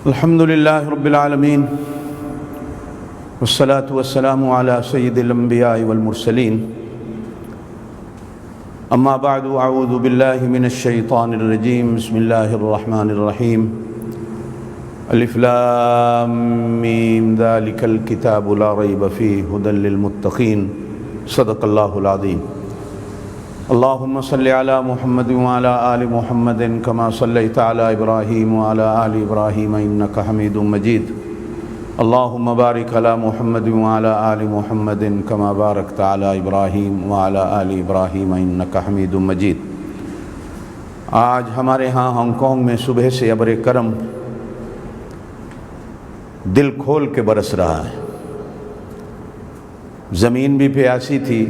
الحمد لله رب العالمين والصلاة والسلام على سيد الأنبياء والمرسلين أما بعد أعوذ بالله من الشيطان الرجيم بسم الله الرحمن الرحيم الف لام ميم ذلك الكتاب لا ريب فيه هدى للمتقين صدق الله العظيم اللهم صل على محمد وعلى آل محمد كما صليت على إبراهيم وعلى آل إبراهيم إنك حميد مجيد اللهم بارك على محمد وعلى آل محمد كما باركت على إبراهيم وعلى آل إبراهيم إنك حميد مجيد۔ آج ہمارے ہاں ہانگ کانگ میں صبح سے ابر کرم دل کھول کے برس رہا ہے۔ زمین بھی پیاسی تھی،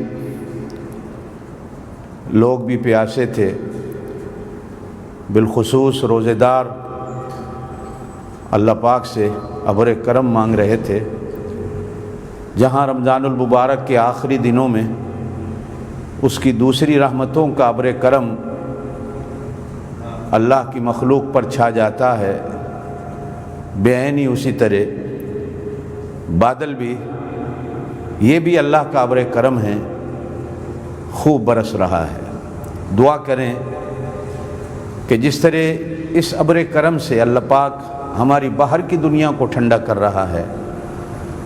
لوگ بھی پیاسے تھے، بالخصوص روزے دار اللہ پاک سے ابر کرم مانگ رہے تھے۔ جہاں رمضان المبارک کے آخری دنوں میں اس کی دوسری رحمتوں کا ابر کرم اللہ کی مخلوق پر چھا جاتا ہے، بے عینی اسی طرح بادل بھی یہ بھی اللہ کا ابر کرم ہے، خوب برس رہا ہے۔ دعا کریں کہ جس طرح اس ابر کرم سے اللہ پاک ہماری باہر کی دنیا کو ٹھنڈا کر رہا ہے،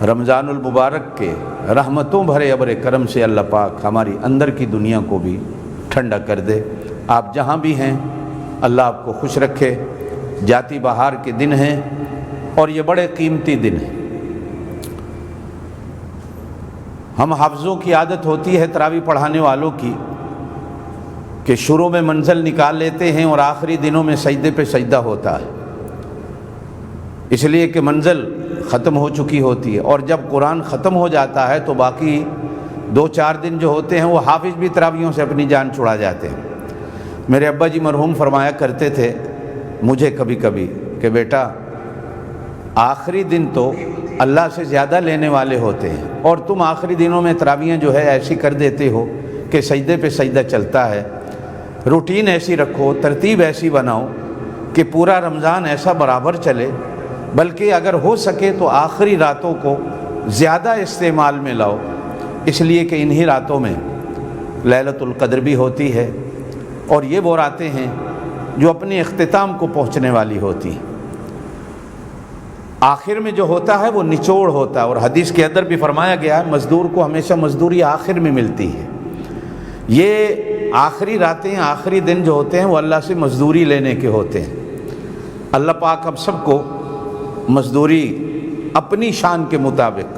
رمضان المبارک کے رحمتوں بھرے ابر کرم سے اللہ پاک ہماری اندر کی دنیا کو بھی ٹھنڈا کر دے۔ آپ جہاں بھی ہیں اللہ آپ کو خوش رکھے۔ جاتی بہار کے دن ہیں اور یہ بڑے قیمتی دن ہیں۔ ہم حافظوں کی عادت ہوتی ہے، تراویح پڑھانے والوں کی، کہ شروع میں منزل نکال لیتے ہیں اور آخری دنوں میں سجدے پہ سجدہ ہوتا ہے، اس لیے کہ منزل ختم ہو چکی ہوتی ہے۔ اور جب قرآن ختم ہو جاتا ہے تو باقی 2-4 دن جو ہوتے ہیں وہ حافظ بھی تراویحوں سے اپنی جان چھڑا جاتے ہیں۔ میرے ابا جی مرحوم فرمایا کرتے تھے مجھے کبھی کبھی کہ بیٹا آخری دن تو اللہ سے زیادہ لینے والے ہوتے ہیں، اور تم آخری دنوں میں تراویحیں جو ہے ایسی کر دیتے ہو کہ سجدے پہ سجدہ چلتا ہے۔ روٹین ایسی رکھو، ترتیب ایسی بناؤ کہ پورا رمضان ایسا برابر چلے، بلکہ اگر ہو سکے تو آخری راتوں کو زیادہ استعمال میں لاؤ، اس لیے کہ انہی راتوں میں لیلۃ القدر بھی ہوتی ہے، اور یہ وہ راتیں ہیں جو اپنے اختتام کو پہنچنے والی ہوتی ہیں۔ آخر میں جو ہوتا ہے وہ نچوڑ ہوتا ہے، اور حدیث کے اندر بھی فرمایا گیا ہے مزدور کو ہمیشہ مزدوری آخر میں ملتی ہے۔ یہ آخری راتیں، آخری دن جو ہوتے ہیں وہ اللہ سے مزدوری لینے کے ہوتے ہیں۔ اللہ پاک اب سب کو مزدوری اپنی شان کے مطابق،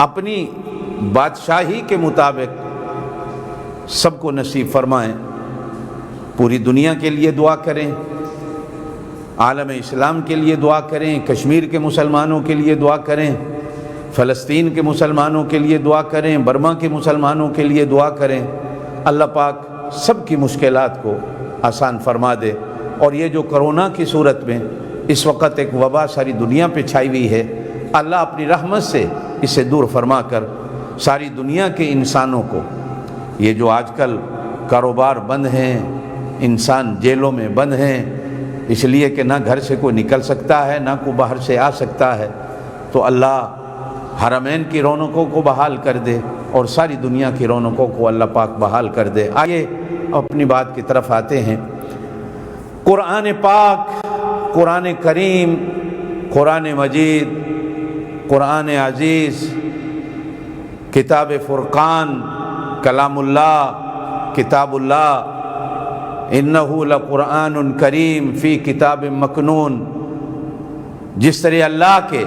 اپنی بادشاہی کے مطابق سب کو نصیب فرمائیں۔ پوری دنیا کے لیے دعا کریں، عالم اسلام کے لیے دعا کریں، کشمیر کے مسلمانوں کے لیے دعا کریں، فلسطین کے مسلمانوں کے لیے دعا کریں، برما کے مسلمانوں کے لیے دعا کریں۔ اللہ پاک سب کی مشکلات کو آسان فرما دے، اور یہ جو کرونا کی صورت میں اس وقت ایک وبا ساری دنیا پہ چھائی ہوئی ہے، اللہ اپنی رحمت سے اسے دور فرما کر ساری دنیا کے انسانوں کو، یہ جو آج کل کاروبار بند ہیں، انسان جیلوں میں بند ہیں اس لیے کہ نہ گھر سے کوئی نکل سکتا ہے، نہ کوئی باہر سے آ سکتا ہے، تو اللہ حرمین کی رونقوں کو بحال کر دے اور ساری دنیا کی رونقوں کو اللہ پاک بحال کر دے۔ آئیے اپنی بات کی طرف آتے ہیں۔ قرآن پاک، قرآن کریم، قرآن مجید، قرآن عزیز، کتاب فرقان، کلام اللہ، کتاب اللہ، انہ لقرآن کریم فی کتاب مکنون۔ جس طرح اللہ کے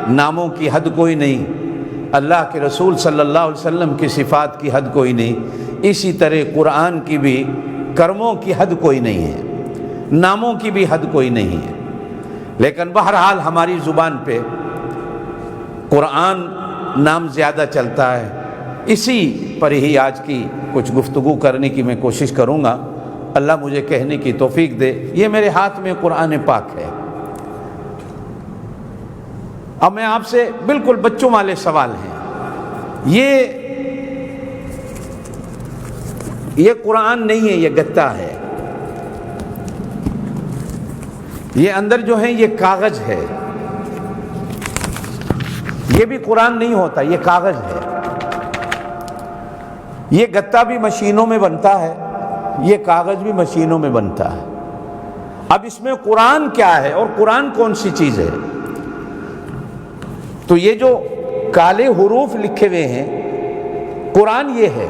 ناموں کی حد کوئی نہیں، اللہ کے رسول صلی اللہ علیہ وسلم کی صفات کی حد کوئی نہیں، اسی طرح قرآن کی بھی کرموں کی حد کوئی نہیں ہے، ناموں کی بھی حد کوئی نہیں ہے۔ لیکن بہرحال ہماری زبان پہ قرآن نام زیادہ چلتا ہے، اسی پر ہی آج کی کچھ گفتگو کرنے کی میں کوشش کروں گا۔ اللہ مجھے کہنے کی توفیق دے۔ یہ میرے ہاتھ میں قرآن پاک ہے۔ اب میں آپ سے بالکل بچوں والے سوال ہیں، یہ قرآن نہیں ہے، یہ گتا ہے۔ یہ اندر جو ہے یہ کاغذ ہے، یہ بھی قرآن نہیں ہوتا، یہ کاغذ ہے۔ یہ گتا بھی مشینوں میں بنتا ہے، یہ کاغذ بھی مشینوں میں بنتا ہے۔ اب اس میں قرآن کیا ہے اور قرآن کون سی چیز ہے؟ تو یہ جو کالے حروف لکھے ہوئے ہیں، قرآن یہ ہے،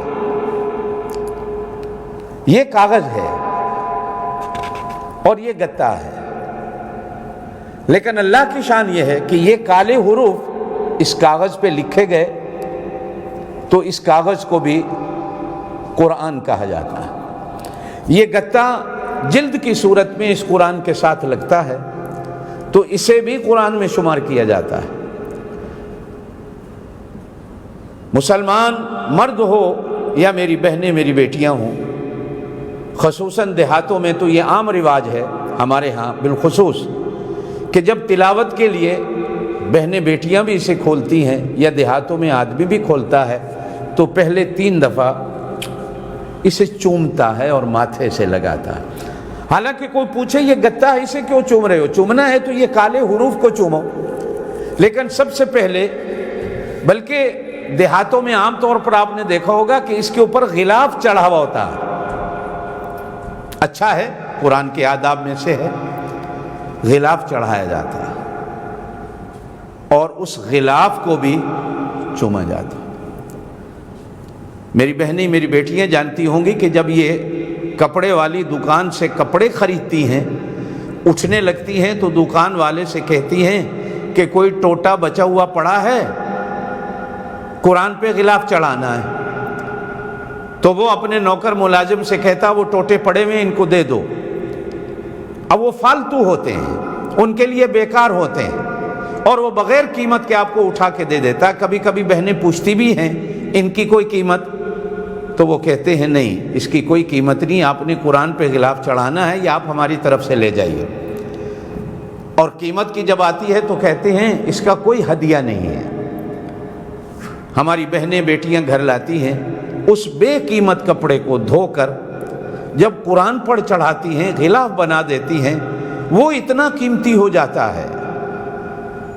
یہ کاغذ ہے اور یہ گتا ہے۔ لیکن اللہ کی شان یہ ہے کہ یہ کالے حروف اس کاغذ پہ لکھے گئے تو اس کاغذ کو بھی قرآن کہا جاتا ہے۔ یہ گتا جلد کی صورت میں اس قرآن کے ساتھ لگتا ہے تو اسے بھی قرآن میں شمار کیا جاتا ہے۔ مسلمان مرد ہو یا میری بہنیں میری بیٹیاں ہوں، خصوصاً دیہاتوں میں تو یہ عام رواج ہے، ہمارے ہاں بالخصوص، کہ جب تلاوت کے لیے بہنیں بیٹیاں بھی اسے کھولتی ہیں یا دیہاتوں میں آدمی بھی کھولتا ہے تو پہلے 3 دفعہ اسے چومتا ہے اور ماتھے سے لگاتا ہے۔ حالانکہ کوئی پوچھے یہ گتا ہے اسے کیوں چوم رہے ہو؟ چومنا ہے تو یہ کالے حروف کو چومو۔ لیکن سب سے پہلے، بلکہ دیہاتوں میں عام طور پر آپ نے دیکھا ہوگا کہ اس کے اوپر غلاف چڑھا ہوا ہوتا ہے۔ اچھا ہے، قرآن کے آداب میں سے ہے، غلاف چڑھایا جاتا ہے اور اس غلاف کو بھی چوما جاتا ہے۔ میری بہنیں میری بیٹیاں جانتی ہوں گی کہ جب یہ کپڑے والی دکان سے کپڑے خریدتی ہیں، اٹھنے لگتی ہیں تو دکان والے سے کہتی ہیں کہ کوئی ٹوٹا بچا ہوا پڑا ہے، قرآن پہ غلاف چڑھانا ہے۔ تو وہ اپنے نوکر ملازم سے کہتا وہ ٹوٹے پڑے ہوئے ان کو دے دو۔ اب وہ فالتو ہوتے ہیں، ان کے لیے بیکار ہوتے ہیں اور وہ بغیر قیمت کے آپ کو اٹھا کے دے دیتا۔ کبھی کبھی بہنیں پوچھتی بھی ہیں ان کی کوئی قیمت، تو وہ کہتے ہیں نہیں، اس کی کوئی قیمت نہیں، آپ نے قرآن پہ غلاف چڑھانا ہے یا آپ ہماری طرف سے لے جائیے۔ اور قیمت کی جب آتی ہے تو کہتے ہیں اس کا کوئی ہدیہ نہیں ہے۔ ہماری بہنیں بیٹیاں گھر لاتی ہیں، اس بے قیمت کپڑے کو دھو کر جب قرآن پر چڑھاتی ہیں، غلاف بنا دیتی ہیں، وہ اتنا قیمتی ہو جاتا ہے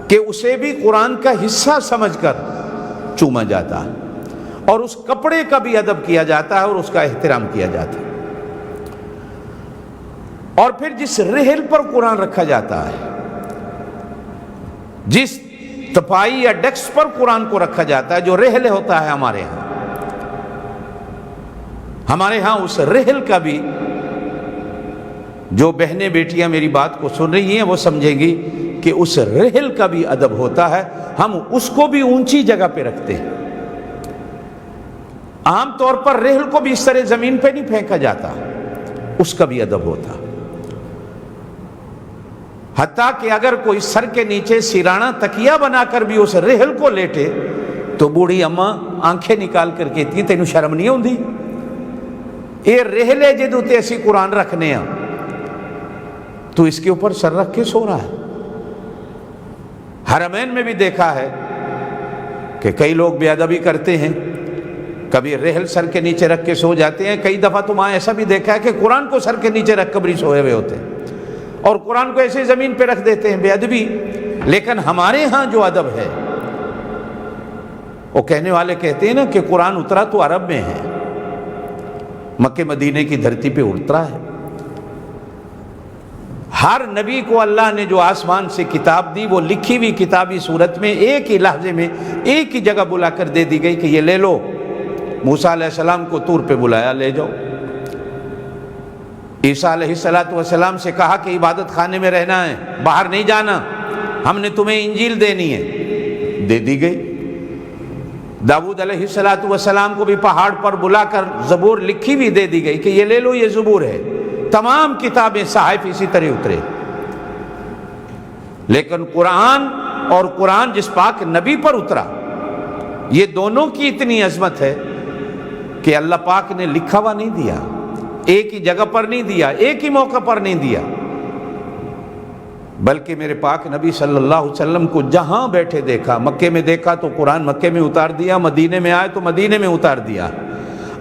کہ اسے بھی قرآن کا حصہ سمجھ کر چوما جاتا ہے اور اس کپڑے کا بھی ادب کیا جاتا ہے اور اس کا احترام کیا جاتا ہے۔ اور پھر جس رحل پر قرآن رکھا جاتا ہے، جس تپائی یا ڈیسک پر قرآن کو رکھا جاتا ہے، جو رحل ہوتا ہے ہمارے ہاں اس رحل کا بھی، جو بہنیں بیٹیاں میری بات کو سن رہی ہیں وہ سمجھیں گی کہ اس رحل کا بھی ادب ہوتا ہے، ہم اس کو بھی اونچی جگہ پہ رکھتے ہیں۔ عام طور پر رحل کو بھی اس طرح زمین پہ نہیں پھینکا جاتا، اس کا بھی ادب ہوتا۔ حتیٰ کہ اگر کوئی سر کے نیچے سیرانہ تکیہ بنا کر بھی اس رحل کو لیٹے تو بوڑھی اماں آنکھیں نکال کر کہتی ہیں تینوں شرم نہیں ہوندی؟ یہ رحل ہے جدوں تے اسی قرآن رکھنے ہاں تو اس کے اوپر سر رکھ کے سو رہا ہے۔ حرمین میں بھی دیکھا ہے کہ کئی لوگ بے ادبی کرتے ہیں، کبھی رحل سر کے نیچے رکھ کے سو جاتے ہیں، کئی دفعہ تو وہاں ایسا بھی دیکھا ہے کہ قرآن کو سر کے نیچے رکھ کر بھی سوئے ہوئے ہوتے ہیں اور قرآن کو ایسے زمین پہ رکھ دیتے ہیں، بے ادبی۔ لیکن ہمارے ہاں جو ادب ہے، وہ کہنے والے کہتے ہیں نا کہ قرآن اترا تو عرب میں ہے، مکہ مدینے کی دھرتی پہ اترا ہے۔ ہر نبی کو اللہ نے جو آسمان سے کتاب دی، وہ لکھی ہوئی کتابی صورت میں ایک ہی لحظے میں ایک ہی جگہ بلا کر دے دی گئی کہ یہ لے لو۔ موسیٰ علیہ السلام کو طور پہ بلایا، لے جاؤ۔ عیسیٰ علیہ السلام سے کہا کہ عبادت خانے میں رہنا ہے، باہر نہیں جانا، ہم نے تمہیں انجیل دینی ہے، دے دی گئی۔ داؤد علیہ السلام کو بھی پہاڑ پر بلا کر زبور لکھی بھی دے دی گئی کہ یہ لے لو، یہ زبور ہے۔ تمام کتابیں صحائف اسی طرح اترے۔ لیکن قرآن اور قرآن جس پاک نبی پر اترا، یہ دونوں کی اتنی عظمت ہے کہ اللہ پاک نے لکھا ہوا نہیں دیا، ایک ہی جگہ پر نہیں دیا، ایک ہی موقع پر نہیں دیا، بلکہ میرے پاک نبی صلی اللہ علیہ وسلم کو جہاں بیٹھے دیکھا، مکے میں دیکھا تو قرآن مکے میں اتار دیا، مدینے میں آئے تو مدینے میں اتار دیا۔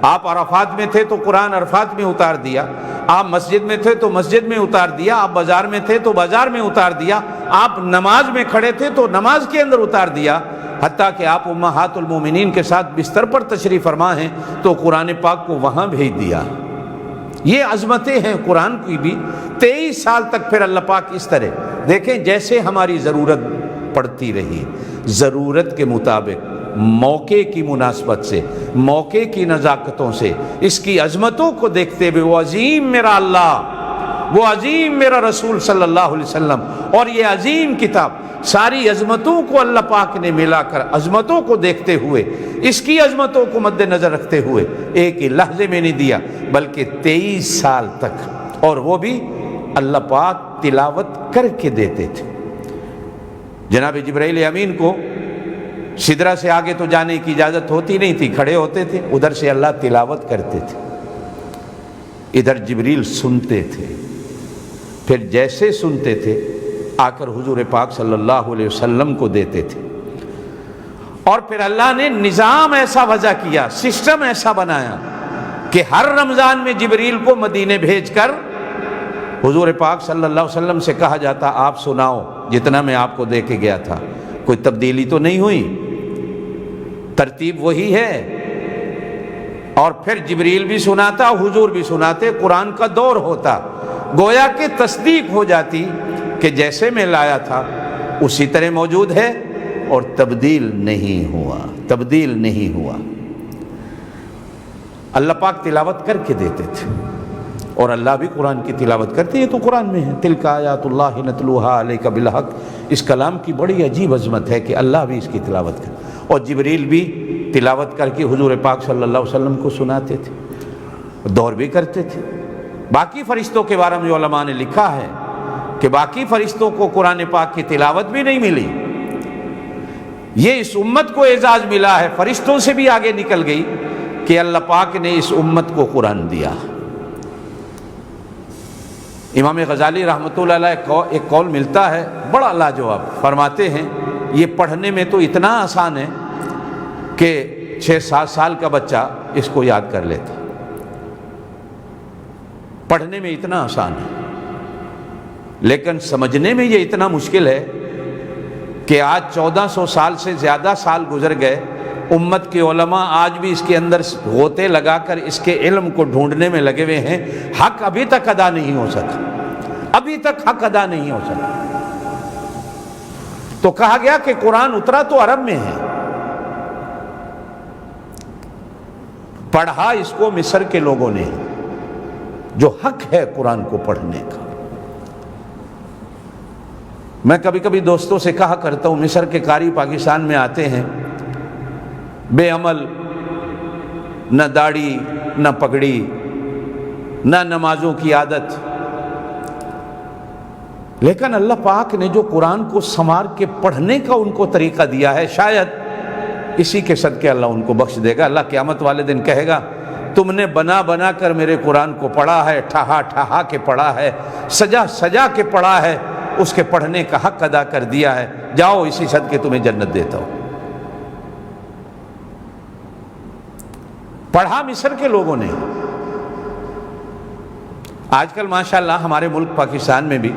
آپ عرفات میں تھے تو قرآن عرفات میں اتار دیا، آپ مسجد میں تھے تو مسجد میں اتار دیا، آپ بازار میں تھے تو بازار میں اتار دیا، آپ نماز میں کھڑے تھے تو نماز کے اندر اتار دیا، حتیٰ کہ آپ امہات المومنین کے ساتھ بستر پر تشریف فرما ہیں تو قرآن پاک کو وہاں بھیج دیا۔ یہ عظمتیں ہیں قرآن کی بھی۔ 23 سال تک پھر اللہ پاک اس طرح دیکھیں جیسے ہماری ضرورت پڑتی رہی، ضرورت کے مطابق، موقع کی مناسبت سے، موقع کی نزاکتوں سے، اس کی عظمتوں کو دیکھتے ہوئے وہ عظیم میرا اللہ، وہ عظیم میرا رسول صلی اللہ علیہ وسلم اور یہ عظیم کتاب، ساری عظمتوں کو اللہ پاک نے ملا کر عظمتوں کو دیکھتے ہوئے، اس کی عظمتوں کو مد نظر رکھتے ہوئے ایک ہی لحظے میں نہیں دیا بلکہ 23 سال تک، اور وہ بھی اللہ پاک تلاوت کر کے دیتے تھے۔ جناب جبرائیل امین کو سدرہ سے آگے تو جانے کی اجازت ہوتی نہیں تھی، کھڑے ہوتے تھے، ادھر سے اللہ تلاوت کرتے تھے، ادھر جبریل سنتے تھے، پھر جیسے سنتے تھے آ کر حضور پاک صلی اللہ علیہ وسلم کو دیتے تھے، اور پھر اللہ نے نظام ایسا وضع کیا، سسٹم ایسا بنایا کہ ہر رمضان میں جبریل کو مدینے بھیج کر حضور پاک صلی اللہ علیہ وسلم سے کہا جاتا آپ سناؤ جتنا میں آپ کو دے کے گیا تھا، کوئی تبدیلی تو نہیں ہوئی، ترتیب وہی ہے۔ اور پھر جبریل بھی سناتا، حضور بھی سناتے، قرآن کا دور ہوتا، گویا کہ تصدیق ہو جاتی کہ جیسے میں لایا تھا اسی طرح موجود ہے اور تبدیل نہیں ہوا، تبدیل نہیں ہوا۔ اللہ پاک تلاوت کر کے دیتے تھے، اور اللہ بھی قرآن کی تلاوت کرتے، یہ تو قرآن میں ہے، تلک آیات اللہ نتلوہا علیک بالحق۔ اس کلام کی بڑی عجیب عظمت ہے کہ اللہ بھی اس کی تلاوت کرے، اور جبریل بھی تلاوت کر کے حضور پاک صلی اللہ علیہ وسلم کو سناتے تھے، دور بھی کرتے تھے۔ باقی فرشتوں کے بارے میں علماء نے لکھا ہے کہ باقی فرشتوں کو قرآن پاک کی تلاوت بھی نہیں ملی، یہ اس امت کو اعزاز ملا ہے، فرشتوں سے بھی آگے نکل گئی کہ اللہ پاک نے اس امت کو قرآن دیا۔ امام غزالی رحمۃ اللہ علیہ ایک قول ملتا ہے بڑا لاجواب، فرماتے ہیں یہ پڑھنے میں تو اتنا آسان ہے کہ 6-7 سال کا بچہ اس کو یاد کر لیتا، پڑھنے میں اتنا آسان ہے، لیکن سمجھنے میں یہ اتنا مشکل ہے کہ آج 1400 سال سے زیادہ سال گزر گئے، امت کے علماء آج بھی اس کے اندر غوطے لگا کر اس کے علم کو ڈھونڈنے میں لگے ہوئے ہیں، حق ابھی تک ادا نہیں ہو سکا، ابھی تک حق ادا نہیں ہو سکا۔ تو کہا گیا کہ قرآن اترا تو عرب میں ہے، پڑھا اس کو مصر کے لوگوں نے، جو حق ہے قرآن کو پڑھنے کا۔ میں کبھی کبھی دوستوں سے کہا کرتا ہوں، مصر کے قاری پاکستان میں آتے ہیں، بے عمل، نہ داڑھی نہ پگڑی نہ نمازوں کی عادت، لیکن اللہ پاک نے جو قرآن کو سنوار کے پڑھنے کا ان کو طریقہ دیا ہے، شاید اسی کے صدقے اللہ ان کو بخش دے گا۔ اللہ قیامت والے دن کہے گا تم نے بنا بنا کر میرے قرآن کو پڑھا ہے، ٹھہا ٹھہا کے پڑھا ہے، سجا سجا کے پڑھا ہے، اس کے پڑھنے کا حق ادا کر دیا ہے، جاؤ اسی صدقے تمہیں جنت دیتا ہوں۔ پڑھا مصر کے لوگوں نے۔ آج کل ماشاءاللہ ہمارے ملک پاکستان میں بھی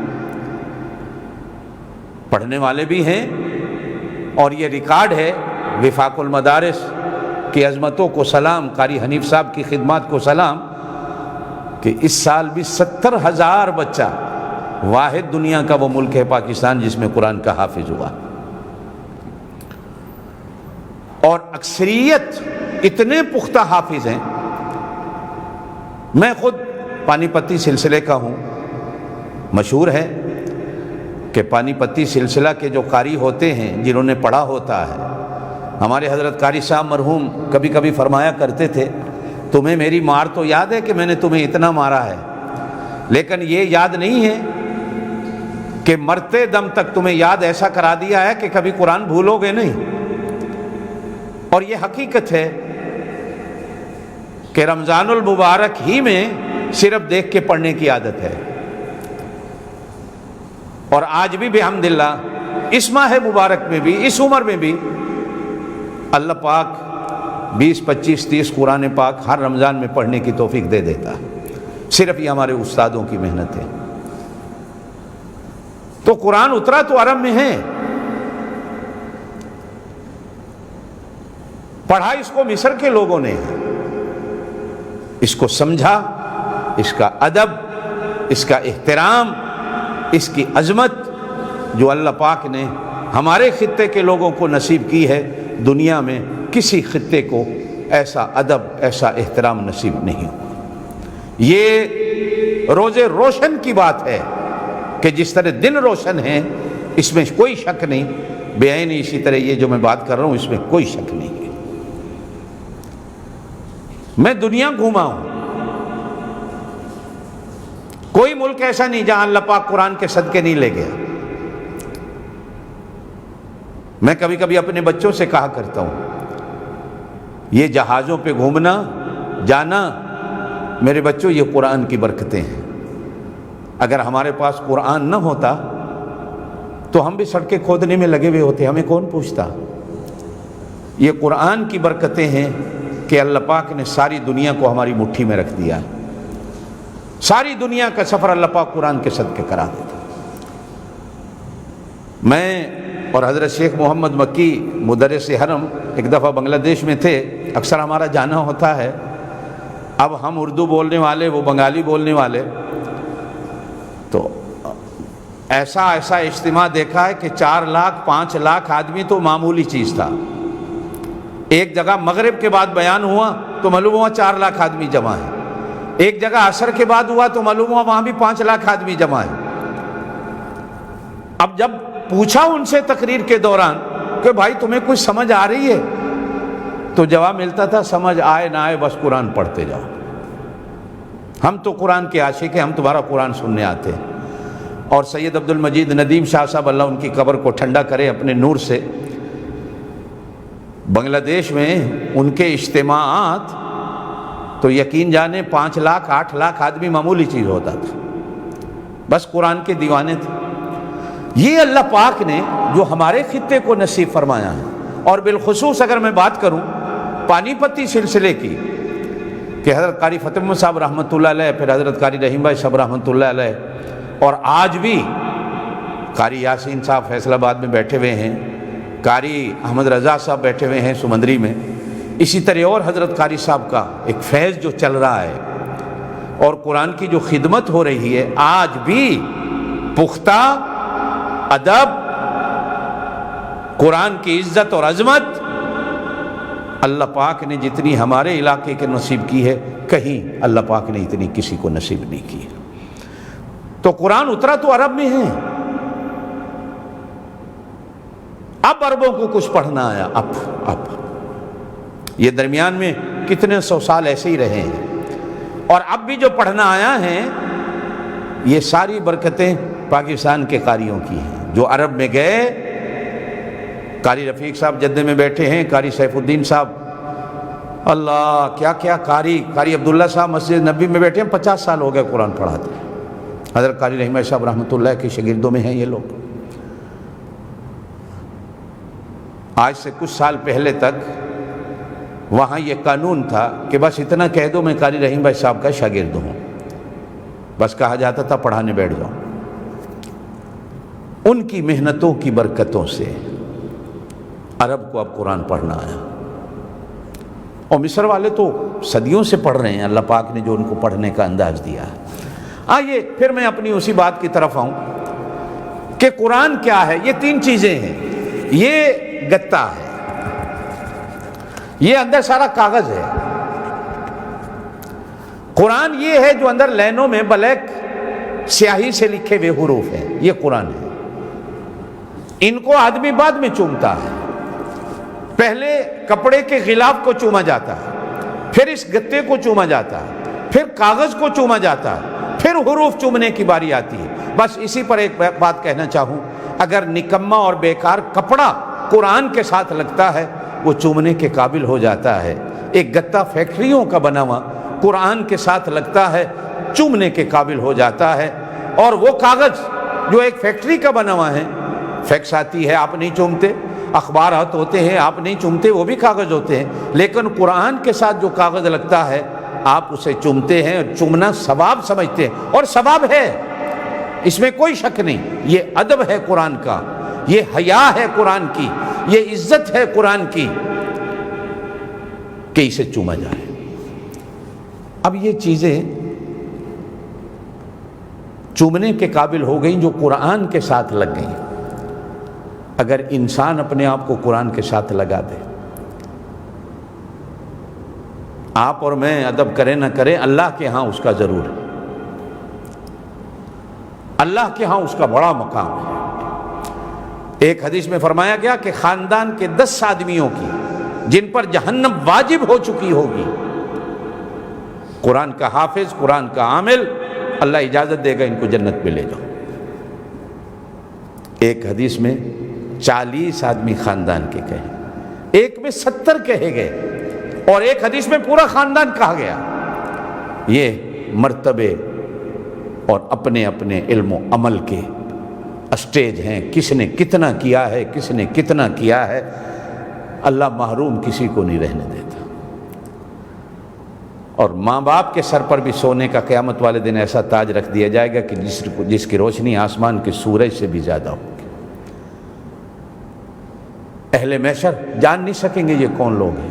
پڑھنے والے بھی ہیں، اور یہ ریکارڈ ہے وفاق المدارس کی عظمتوں کو سلام، قاری حنیف صاحب کی خدمات کو سلام، کہ اس سال بھی 70,000 بچہ، واحد دنیا کا وہ ملک ہے پاکستان جس میں قرآن کا حافظ ہوا، اور اکثریت اتنے پختہ حافظ ہیں۔ میں خود پانی پتی سلسلے کا ہوں، مشہور ہے کہ پانی پتی سلسلہ کے جو قاری ہوتے ہیں، جنہوں نے پڑھا ہوتا ہے، ہمارے حضرت قاری صاحب مرحوم کبھی کبھی فرمایا کرتے تھے تمہیں میری مار تو یاد ہے کہ میں نے تمہیں اتنا مارا ہے، لیکن یہ یاد نہیں ہے کہ مرتے دم تک تمہیں یاد ایسا کرا دیا ہے کہ کبھی قرآن بھولو گے نہیں۔ اور یہ حقیقت ہے کہ رمضان المبارک ہی میں صرف دیکھ کے پڑھنے کی عادت ہے، اور آج بھی بحمداللہ اس ماہ مبارک میں بھی، اس عمر میں بھی اللہ پاک 20, 25, 30 قرآن پاک ہر رمضان میں پڑھنے کی توفیق دے دیتا ہے، صرف یہ ہمارے استادوں کی محنت ہے۔ تو قرآن اترا تو عرب میں ہے، پڑھا اس کو مصر کے لوگوں نے، اس کو سمجھا، اس کا ادب، اس کا احترام، اس کی عظمت جو اللہ پاک نے ہمارے خطے کے لوگوں کو نصیب کی ہے، دنیا میں کسی خطے کو ایسا ادب، ایسا احترام نصیب نہیں ہوا۔ یہ روزے روشن کی بات ہے کہ جس طرح دن روشن ہے، اس میں کوئی شک نہیں، بے عین اسی طرح یہ جو میں بات کر رہا ہوں اس میں کوئی شک نہیں ہے۔ میں دنیا گھوما ہوں، کوئی ملک ایسا نہیں جہاں اللہ پاک قرآن کے صدقے نہیں لے گیا۔ میں کبھی کبھی اپنے بچوں سے کہا کرتا ہوں، یہ جہازوں پہ گھومنا جانا، میرے بچوں یہ قرآن کی برکتیں ہیں۔ اگر ہمارے پاس قرآن نہ ہوتا تو ہم بھی سڑکیں کھودنے میں لگے ہوئے ہوتے، ہمیں کون پوچھتا۔ یہ قرآن کی برکتیں ہیں کہ اللہ پاک نے ساری دنیا کو ہماری مٹھی میں رکھ دیا ہے، ساری دنیا کا سفر اللہ پاک قرآن کے صدقے کرا دیتا۔ میں اور حضرت شیخ محمد مکی مدرس حرم ایک دفعہ بنگلہ دیش میں تھے، اکثر ہمارا جانا ہوتا ہے۔ اب ہم اردو بولنے والے، وہ بنگالی بولنے والے، تو ایسا اجتماع دیکھا ہے کہ 4 لاکھ 5 لاکھ آدمی تو معمولی چیز تھا۔ ایک جگہ مغرب کے بعد بیان ہوا تو معلوم ہوا 4 لاکھ آدمی جمع ہے، ایک جگہ عصر کے بعد ہوا تو معلوم ہوا وہاں بھی 5 لاکھ آدمی جمع ہے۔ اب جب پوچھا ان سے تقریر کے دوران کہ بھائی تمہیں کچھ سمجھ آ رہی ہے، تو جواب ملتا تھا سمجھ آئے نہ آئے بس قرآن پڑھتے جاؤ، ہم تو قرآن کے عاشق ہیں، ہم تمہارا قرآن سننے آتے ہیں۔ اور سید عبد المجید ندیم شاہ صاحب، اللہ ان کی قبر کو ٹھنڈا کرے اپنے نور سے، بنگلہ دیش میں ان کے اجتماعات تو یقین جانے 5 لاکھ 8 لاکھ آدمی معمولی چیز ہوتا تھا، بس قرآن کے دیوانے تھے۔ یہ اللہ پاک نے جو ہمارے خطے کو نصیب فرمایا ہے، اور بالخصوص اگر میں بات کروں پانی پتی سلسلے کی، کہ حضرت قاری فتح محمد صاحب رحمۃ اللہ علیہ، پھر حضرت قاری رحیم بھائی صاحب رحمۃ اللہ علیہ، اور آج بھی قاری یاسین صاحب فیصل آباد میں بیٹھے ہوئے ہیں، قاری احمد رضا صاحب بیٹھے ہوئے ہیں سمندری میں، اسی طرح اور حضرت قاری صاحب کا ایک فیض جو چل رہا ہے اور قرآن کی جو خدمت ہو رہی ہے، آج بھی پختہ ادب، قرآن کی عزت اور عظمت اللہ پاک نے جتنی ہمارے علاقے کے نصیب کی ہے، کہیں اللہ پاک نے اتنی کسی کو نصیب نہیں کی ہے۔ تو قرآن اترا تو عرب میں ہے، اب عربوں کو کچھ پڑھنا آیا، اب یہ درمیان میں کتنے 100 سال ایسے ہی رہے ہیں، اور اب بھی جو پڑھنا آیا ہے، یہ ساری برکتیں پاکستان کے قاریوں کی ہیں جو عرب میں گئے۔ قاری رفیق صاحب جدے میں بیٹھے ہیں، قاری سیف الدین صاحب، اللہ کیا کیا قاری عبداللہ صاحب مسجد نبی میں بیٹھے ہیں، 50 سال ہو گئے قرآن پڑھاتے۔ حضرت قاری رحیم صاحب رحمۃ اللہ کے شاگردوں میں ہیں یہ لوگ۔ آج سے کچھ سال پہلے تک وہاں یہ قانون تھا کہ بس اتنا کہہ دو میں قاری رحیم بھائی صاحب کا شاگرد ہوں، بس کہا جاتا تھا پڑھانے بیٹھ جاؤ۔ ان کی محنتوں کی برکتوں سے عرب کو اب قرآن پڑھنا آیا، اور مصر والے تو صدیوں سے پڑھ رہے ہیں، اللہ پاک نے جو ان کو پڑھنے کا انداز دیا ہے۔ آئیے پھر میں اپنی اسی بات کی طرف آؤں کہ قرآن کیا ہے۔ یہ 3 چیزیں ہیں، یہ گتا ہے، یہ اندر سارا کاغذ ہے۔ قرآن یہ ہے جو اندر لینوں میں بلیک سیاہی سے لکھے ہوئے حروف ہیں، یہ قرآن ہے۔ ان کو آدمی بعد میں چومتا ہے، پہلے کپڑے کے غلاف کو چوما جاتا ہے، پھر اس گتے کو چوما جاتا ہے، پھر کاغذ کو چوما جاتا ہے، پھر حروف چومنے کی باری آتی ہے۔ بس اسی پر ایک بات کہنا چاہوں، اگر نکما اور بیکار کپڑا قرآن کے ساتھ لگتا ہے وہ چومنے کے قابل ہو جاتا ہے۔ ایک گتا فیکٹریوں کا بنا ہوا قرآن کے ساتھ لگتا ہے، چومنے کے قابل ہو جاتا ہے۔ اور وہ کاغذ جو ایک فیکٹری کا بنا ہوا ہے، فیکس آتی ہے آپ نہیں چومتے، اخبارات ہوتے ہیں آپ نہیں چومتے، وہ بھی کاغذ ہوتے ہیں، لیکن قرآن کے ساتھ جو کاغذ لگتا ہے آپ اسے چومتے ہیں، اور چومنا ثواب سمجھتے ہیں، اور ثواب ہے، اس میں کوئی شک نہیں۔ یہ ادب ہے قرآن کا، یہ حیا ہے قرآن کی، یہ عزت ہے قرآن کی کہ اسے چوما جائے۔ اب یہ چیزیں چومنے کے قابل ہو گئیں جو قرآن کے ساتھ لگ گئیں۔ اگر انسان اپنے آپ کو قرآن کے ساتھ لگا دے، آپ اور میں ادب کریں نہ کریں، اللہ کے ہاں اس کا ضرور ہے، اللہ کے ہاں اس کا بڑا مقام ہے۔ ایک حدیث میں فرمایا گیا کہ خاندان کے 10 آدمیوں کی جن پر جہنم واجب ہو چکی ہوگی، قرآن کا حافظ، قرآن کا عامل، اللہ اجازت دے گا ان کو جنت میں لے جاؤ۔ ایک حدیث میں 40 آدمی خاندان کے کہے، ایک میں 70 کہے گئے، اور ایک حدیث میں پورا خاندان کہا گیا۔ یہ مرتبے اور اپنے اپنے علم و عمل کے اسٹیج ہیں، کس نے کتنا کیا ہے، کس نے کتنا کیا ہے، اللہ محروم کسی کو نہیں رہنے دیتا۔ اور ماں باپ کے سر پر بھی سونے کا قیامت والے دن ایسا تاج رکھ دیا جائے گا کہ جس کی روشنی آسمان کے سورج سے بھی زیادہ ہوگی۔ اہل محشر جان نہیں سکیں گے یہ کون لوگ ہیں۔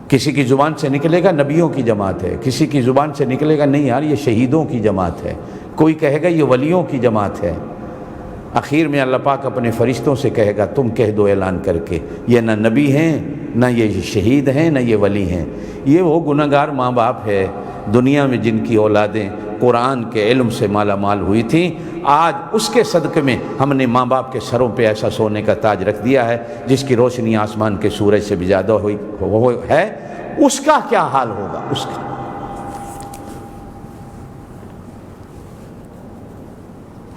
کسی کی زبان سے نکلے گا نبیوں کی جماعت ہے، کسی کی زبان سے نکلے گا نہیں یار یہ شہیدوں کی جماعت ہے، کوئی کہے گا یہ ولیوں کی جماعت ہے۔ آخر میں اللہ پاک اپنے فرشتوں سے کہے گا تم کہہ دو اعلان کر کے، یہ نہ نبی ہیں، نہ یہ شہید ہیں، نہ یہ ولی ہیں، یہ وہ گنہگار ماں باپ ہے دنیا میں جن کی اولادیں قرآن کے علم سے مالا مال ہوئی تھیں، آج اس کے صدقے میں ہم نے ماں باپ کے سروں پہ ایسا سونے کا تاج رکھ دیا ہے جس کی روشنی آسمان کے سورج سے بھی زیادہ ہے۔ اس کا کیا حال ہوگا؟ اس کا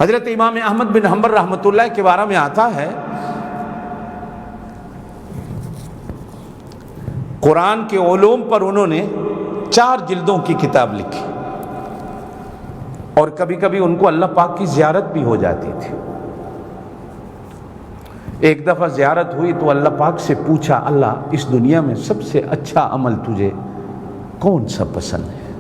حضرت امام احمد بن حنبل رحمۃ اللہ کے بارے میں آتا ہے، قرآن کے علوم پر انہوں نے 4 جلدوں کی کتاب لکھی، اور کبھی کبھی ان کو اللہ پاک کی زیارت بھی ہو جاتی تھی۔ ایک دفعہ زیارت ہوئی تو اللہ پاک سے پوچھا، اللہ اس دنیا میں سب سے اچھا عمل تجھے کون سا پسند ہے؟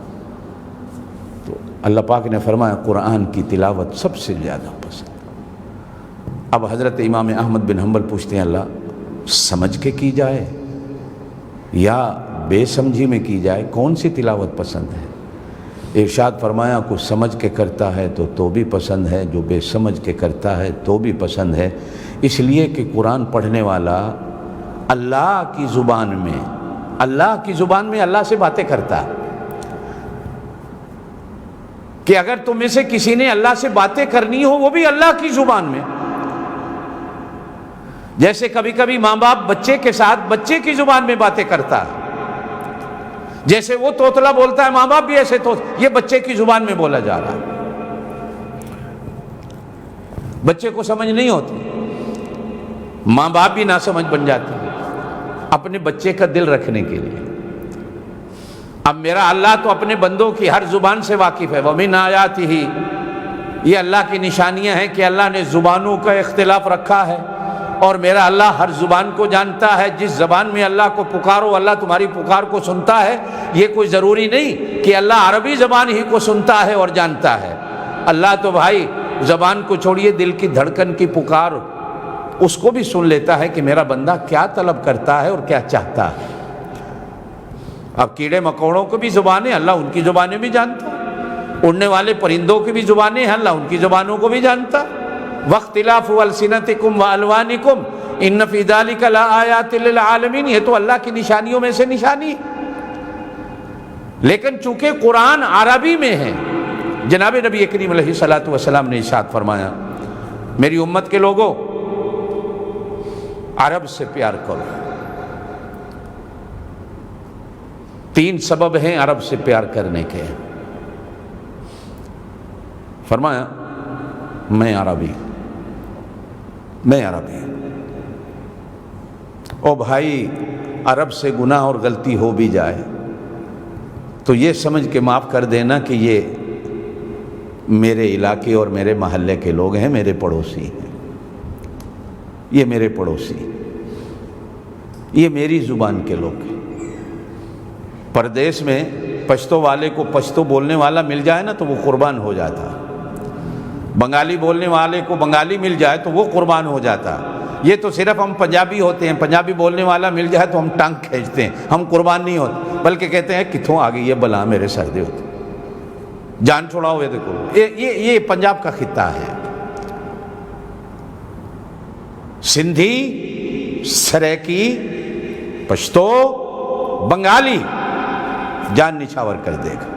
تو اللہ پاک نے فرمایا قرآن کی تلاوت سب سے زیادہ پسند۔ اب حضرت امام احمد بن حنبل پوچھتے ہیں اللہ سمجھ کے کی جائے یا بے سمجھی میں کی جائے، کون سی تلاوت پسند ہے؟ ارشاد فرمایا کچھ سمجھ کے کرتا ہے تو بھی پسند ہے، جو بے سمجھ کے کرتا ہے تو بھی پسند ہے، اس لیے کہ قرآن پڑھنے والا اللہ کی زبان میں اللہ سے باتیں کرتا ہے، کہ اگر تم میں سے کسی نے اللہ سے باتیں کرنی ہو وہ بھی اللہ کی زبان میں۔ جیسے کبھی کبھی ماں باپ بچے کے ساتھ بچے کی زبان میں باتیں کرتا ہے، جیسے وہ توتلا بولتا ہے ماں باپ بھی ایسے یہ بچے کی زبان میں بولا جا رہا ہے۔ بچے کو سمجھ نہیں ہوتی، ماں باپ بھی ناسمجھ بن جاتے ہیں اپنے بچے کا دل رکھنے کے لیے۔ اب میرا اللہ تو اپنے بندوں کی ہر زبان سے واقف ہے، وَمِنْ آیَاتِهِ، یہ اللہ کی نشانیاں ہیں کہ اللہ نے زبانوں کا اختلاف رکھا ہے، اور میرا اللہ ہر زبان کو جانتا ہے، جس زبان میں اللہ کو پکارو اللہ تمہاری پکار کو سنتا ہے۔ یہ کوئی ضروری نہیں کہ اللہ عربی زبان ہی کو سنتا ہے اور جانتا ہے، اللہ تو بھائی زبان کو چھوڑیے دل کی دھڑکن کی پکار اس کو بھی سن لیتا ہے کہ میرا بندہ کیا طلب کرتا ہے اور کیا چاہتا ہے۔ اب کیڑے مکوڑوں کو بھی زبانیں اللہ ان کی زبانیں بھی جانتا، اڑنے والے پرندوں کی بھی زبانیں ہیں اللہ ان کی زبانوں کو بھی جانتا۔ وَاخْتِلَافُ أَلْسِنَتِكُمْ وَأَلْوَانِكُمْ إِنَّ فِي ذَلِكَ لَآيَاتٍ لِلْعَالَمِينَ، یہ تو اللہ کی نشانیوں میں سے نشانی ہے۔ لیکن چونکہ قرآن عربی میں ہے، جناب نبی کریم علیہ الصلوۃ والسلام نے ارشاد فرمایا میری امت کے لوگوں عرب سے پیار کرو۔ 3 سبب ہیں عرب سے پیار کرنے کے۔ فرمایا میں عربی او بھائی عرب سے گناہ اور غلطی ہو بھی جائے تو یہ سمجھ کے معاف کر دینا کہ یہ میرے علاقے اور میرے محلے کے لوگ ہیں، میرے پڑوسی ہیں۔ یہ میرے پڑوسی، یہ میری زبان کے لوگ ہیں۔ پردیس میں پشتو والے کو پشتو بولنے والا مل جائے نا تو وہ قربان ہو جاتا، بنگالی بولنے والے کو بنگالی مل جائے تو وہ قربان ہو جاتا۔ یہ تو صرف ہم پنجابی ہوتے ہیں، پنجابی بولنے والا مل جائے تو ہم ٹانگ کھینچتے ہیں، ہم قربان نہیں ہوتے، بلکہ کہتے ہیں کتوں آ گئی یہ بلا میرے سر دے ہوتے، جان چھوڑا ہوئے دیکھو۔ یہ پنجاب کا خطہ ہے۔ سندھی، سریکی، پشتو، بنگالی جان نچھاور کر دے گا۔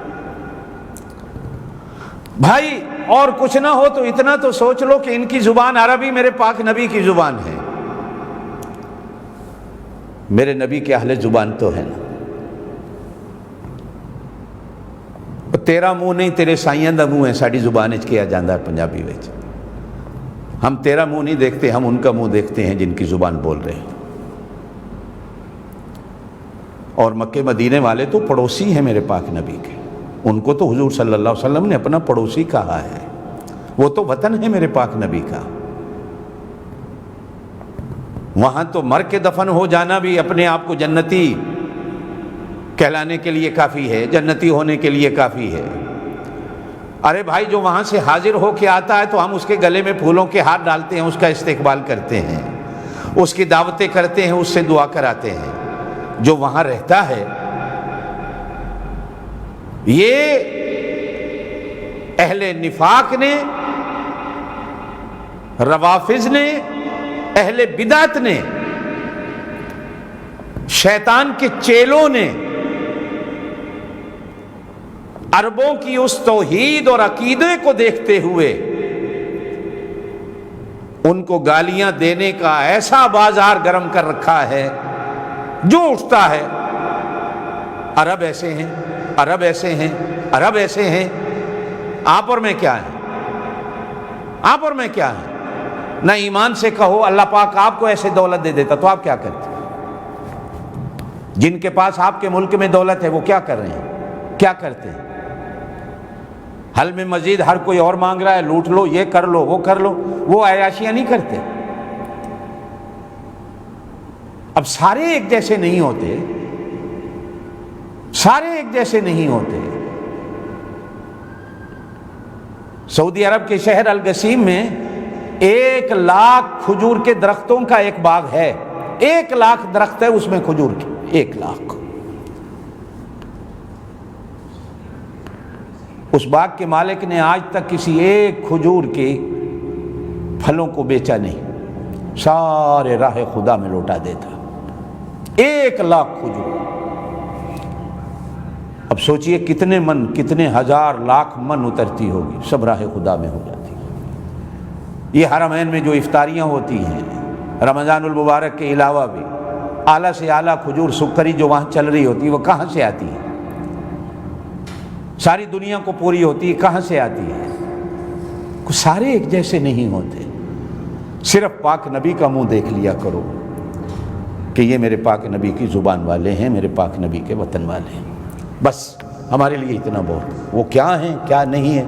بھائی اور کچھ نہ ہو تو اتنا تو سوچ لو کہ ان کی زبان عربی میرے پاک نبی کی زبان ہے، میرے نبی کے اہل زبان تو ہے نا۔ تیرا منہ نہیں تیرے سائیاں دا منہ ہے ساڑی زبان وچ کیا جاندہ ہے پنجابی وچ۔ ہم تیرا منہ نہیں دیکھتے، ہم ان کا منہ دیکھتے ہیں جن کی زبان بول رہے ہیں۔ اور مکے مدینے والے تو پڑوسی ہیں میرے پاک نبی کے، ان کو تو حضور صلی اللہ علیہ وسلم نے اپنا پڑوسی کہا ہے، وہ تو وطن ہے میرے پاک نبی کا۔ وہاں تو مر کے دفن ہو جانا بھی اپنے آپ کو جنتی کہلانے کے لیے کافی ہے، جنتی ہونے کے لیے کافی ہے۔ ارے بھائی جو وہاں سے حاضر ہو کے آتا ہے تو ہم اس کے گلے میں پھولوں کے ہار ڈالتے ہیں، اس کا استقبال کرتے ہیں، اس کی دعوتیں کرتے ہیں، اس سے دعا کراتے ہیں۔ جو وہاں رہتا ہے یہ اہل نفاق نے، روافض نے، اہل بدعت نے، شیطان کے چیلوں نے عربوں کی اس توحید اور عقیدے کو دیکھتے ہوئے ان کو گالیاں دینے کا ایسا بازار گرم کر رکھا ہے، جو اٹھتا ہے عرب ایسے ہیں، عرب ایسے ہیں، عرب ایسے ہیں۔ آپ اور میں کیا ہیں؟ آپ اور میں کیا ہیں؟ نہ ایمان سے کہو اللہ پاک آپ کو ایسے دولت دے دیتا تو آپ کیا کرتے؟ جن کے پاس آپ کے ملک میں دولت ہے وہ کیا کر رہے ہیں؟ کیا کرتے ہیں؟ حل میں مزید ہر کوئی اور مانگ رہا ہے، لوٹ لو، یہ کر لو، وہ کر لو، وہ عیاشیاں نہیں کرتے۔ اب سارے ایک جیسے نہیں ہوتے، سارے ایک جیسے نہیں ہوتے۔ سعودی عرب کے شہر القصیم میں 1,00,000 کھجور کے درختوں کا ایک باغ ہے، 1,00,000 درخت ہے اس میں کھجور کے، 1,00,000۔ اس باغ کے مالک نے آج تک کسی ایک کھجور کے پھلوں کو بیچا نہیں، سارے راہ خدا میں لوٹا دیتا، 1,00,000 کھجور۔ اب سوچئے کتنے من، کتنے ہزار لاکھ من اترتی ہوگی، سب راہ خدا میں ہو جاتی۔ یہ حرمین میں جو افطاریاں ہوتی ہیں رمضان المبارک کے علاوہ بھی، اعلیٰ سے اعلیٰ کھجور سکری جو وہاں چل رہی ہوتی ہے وہ کہاں سے آتی ہے؟ ساری دنیا کو پوری ہوتی ہے، کہاں سے آتی ہے؟ سارے ایک جیسے نہیں ہوتے۔ صرف پاک نبی کا منہ دیکھ لیا کرو کہ یہ میرے پاک نبی کی زبان والے ہیں، میرے پاک نبی کے وطن والے ہیں، بس ہمارے لیے اتنا بہت۔ وہ کیا ہیں کیا نہیں ہیں،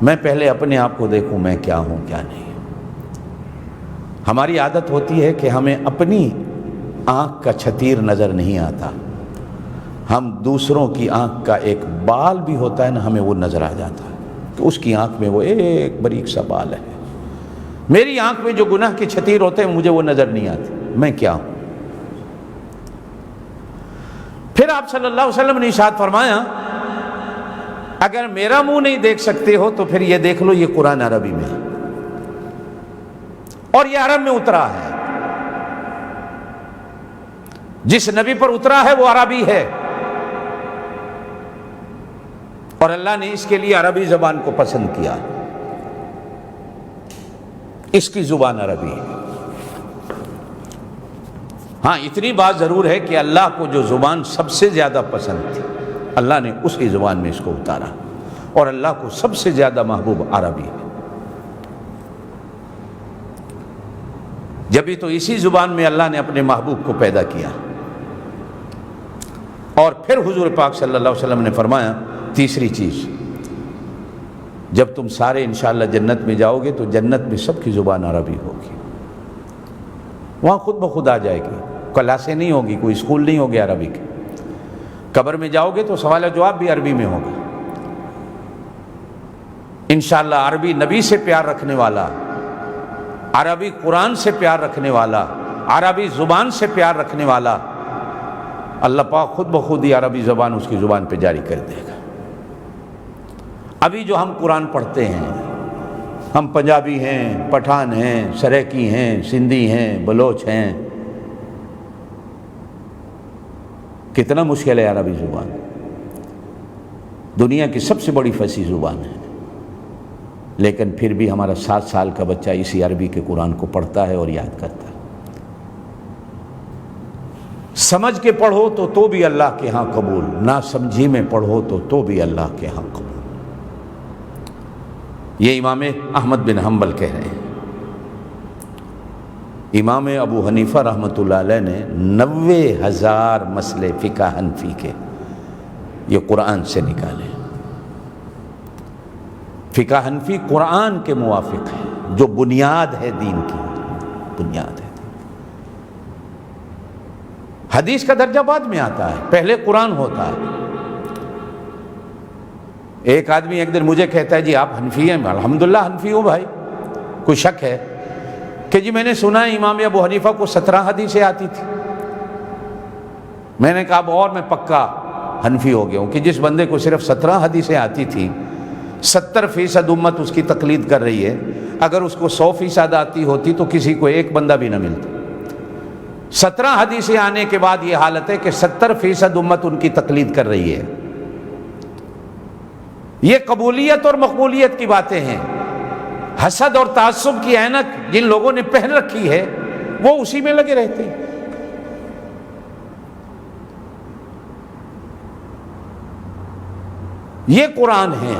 میں پہلے اپنے آپ کو دیکھوں میں کیا ہوں کیا نہیں۔ ہماری عادت ہوتی ہے کہ ہمیں اپنی آنکھ کا چھتیر نظر نہیں آتا، ہم دوسروں کی آنکھ کا ایک بال بھی ہوتا ہے نا، ہمیں وہ نظر آ جاتا ہے کہ اس کی آنکھ میں وہ ایک باریک سا بال ہے۔ میری آنکھ میں جو گناہ کے چھتیر ہوتے ہیں مجھے وہ نظر نہیں آتے، میں کیا ہوں؟ پھر آپ صلی اللہ علیہ وسلم نے ارشاد فرمایا اگر میرا منہ نہیں دیکھ سکتے ہو تو پھر یہ دیکھ لو، یہ قرآن عربی میں ہے اور یہ عرب میں اترا ہے، جس نبی پر اترا ہے وہ عربی ہے، اور اللہ نے اس کے لیے عربی زبان کو پسند کیا، اس کی زبان عربی ہے۔ ہاں اتنی بات ضرور ہے کہ اللہ کو جو زبان سب سے زیادہ پسند تھی اللہ نے اسی زبان میں اس کو اتارا، اور اللہ کو سب سے زیادہ محبوب عربی ہے۔ جبھی تو اسی زبان میں اللہ نے اپنے محبوب کو پیدا کیا۔ اور پھر حضور پاک صلی اللہ علیہ وسلم نے فرمایا تیسری چیز، جب تم سارے انشاءاللہ جنت میں جاؤ گے تو جنت میں سب کی زبان عربی ہوگی، وہاں خود بخود آ جائے گی، کلاسیں نہیں ہوگی، کوئی اسکول نہیں ہوگی عربی کے۔ قبر میں جاؤ گے تو سوال و جواب بھی عربی میں ہوگا۔ انشاءاللہ عربی نبی سے پیار رکھنے والا، عربی قرآن سے پیار رکھنے والا، عربی زبان سے پیار رکھنے والا، اللہ پاک خود بخود ہی عربی زبان اس کی زبان پہ جاری کر دے گا۔ ابھی جو ہم قرآن پڑھتے ہیں، ہم پنجابی ہیں، پٹھان ہیں، سریکی ہیں، سندھی ہیں، بلوچ ہیں، کتنا مشکل ہے عربی زبان، دنیا کی سب سے بڑی فصیح زبان ہے، لیکن پھر بھی ہمارا 7 سال کا بچہ اسی عربی کے قرآن کو پڑھتا ہے اور یاد کرتا ہے۔ سمجھ کے پڑھو تو بھی اللہ کے ہاں قبول، نہ سمجھی میں پڑھو تو بھی اللہ کے ہاں قبول۔ یہ امام احمد بن حنبل کہہ رہے ہیں۔ امام ابو حنیفہ رحمۃ اللہ علیہ نے 90,000 مسئلے فقہ حنفی کے یہ قرآن سے نکالے۔ فقہ حنفی قرآن کے موافق ہے، جو بنیاد ہے دین کی، بنیاد ہے۔ حدیث کا درجہ بعد میں آتا ہے، پہلے قرآن ہوتا ہے۔ ایک آدمی ایک دن مجھے کہتا ہے جی آپ حنفی ہیں؟ الحمدللہ حنفی ہوں بھائی، کوئی شک ہے؟ کہ جی میں نے سنا ہے امام ابو حنیفہ کو 17 حدیثیں آتی تھی۔ میں نے کہا اب اور میں پکا حنفی ہو گیا ہوں کہ جس بندے کو صرف 17 حدیثیں آتی تھی، 70% امت اس کی تقلید کر رہی ہے، اگر اس کو 100% آتی ہوتی تو کسی کو ایک بندہ بھی نہ ملتا۔ 17 حدیثیں آنے کے بعد یہ حالت ہے کہ 70% امت ان کی تقلید کر رہی ہے۔ یہ قبولیت اور مقبولیت کی باتیں ہیں۔ حسد اور تعصب کی عینک جن لوگوں نے پہن رکھی ہے وہ اسی میں لگے رہتے ہیں۔ یہ قرآن ہے۔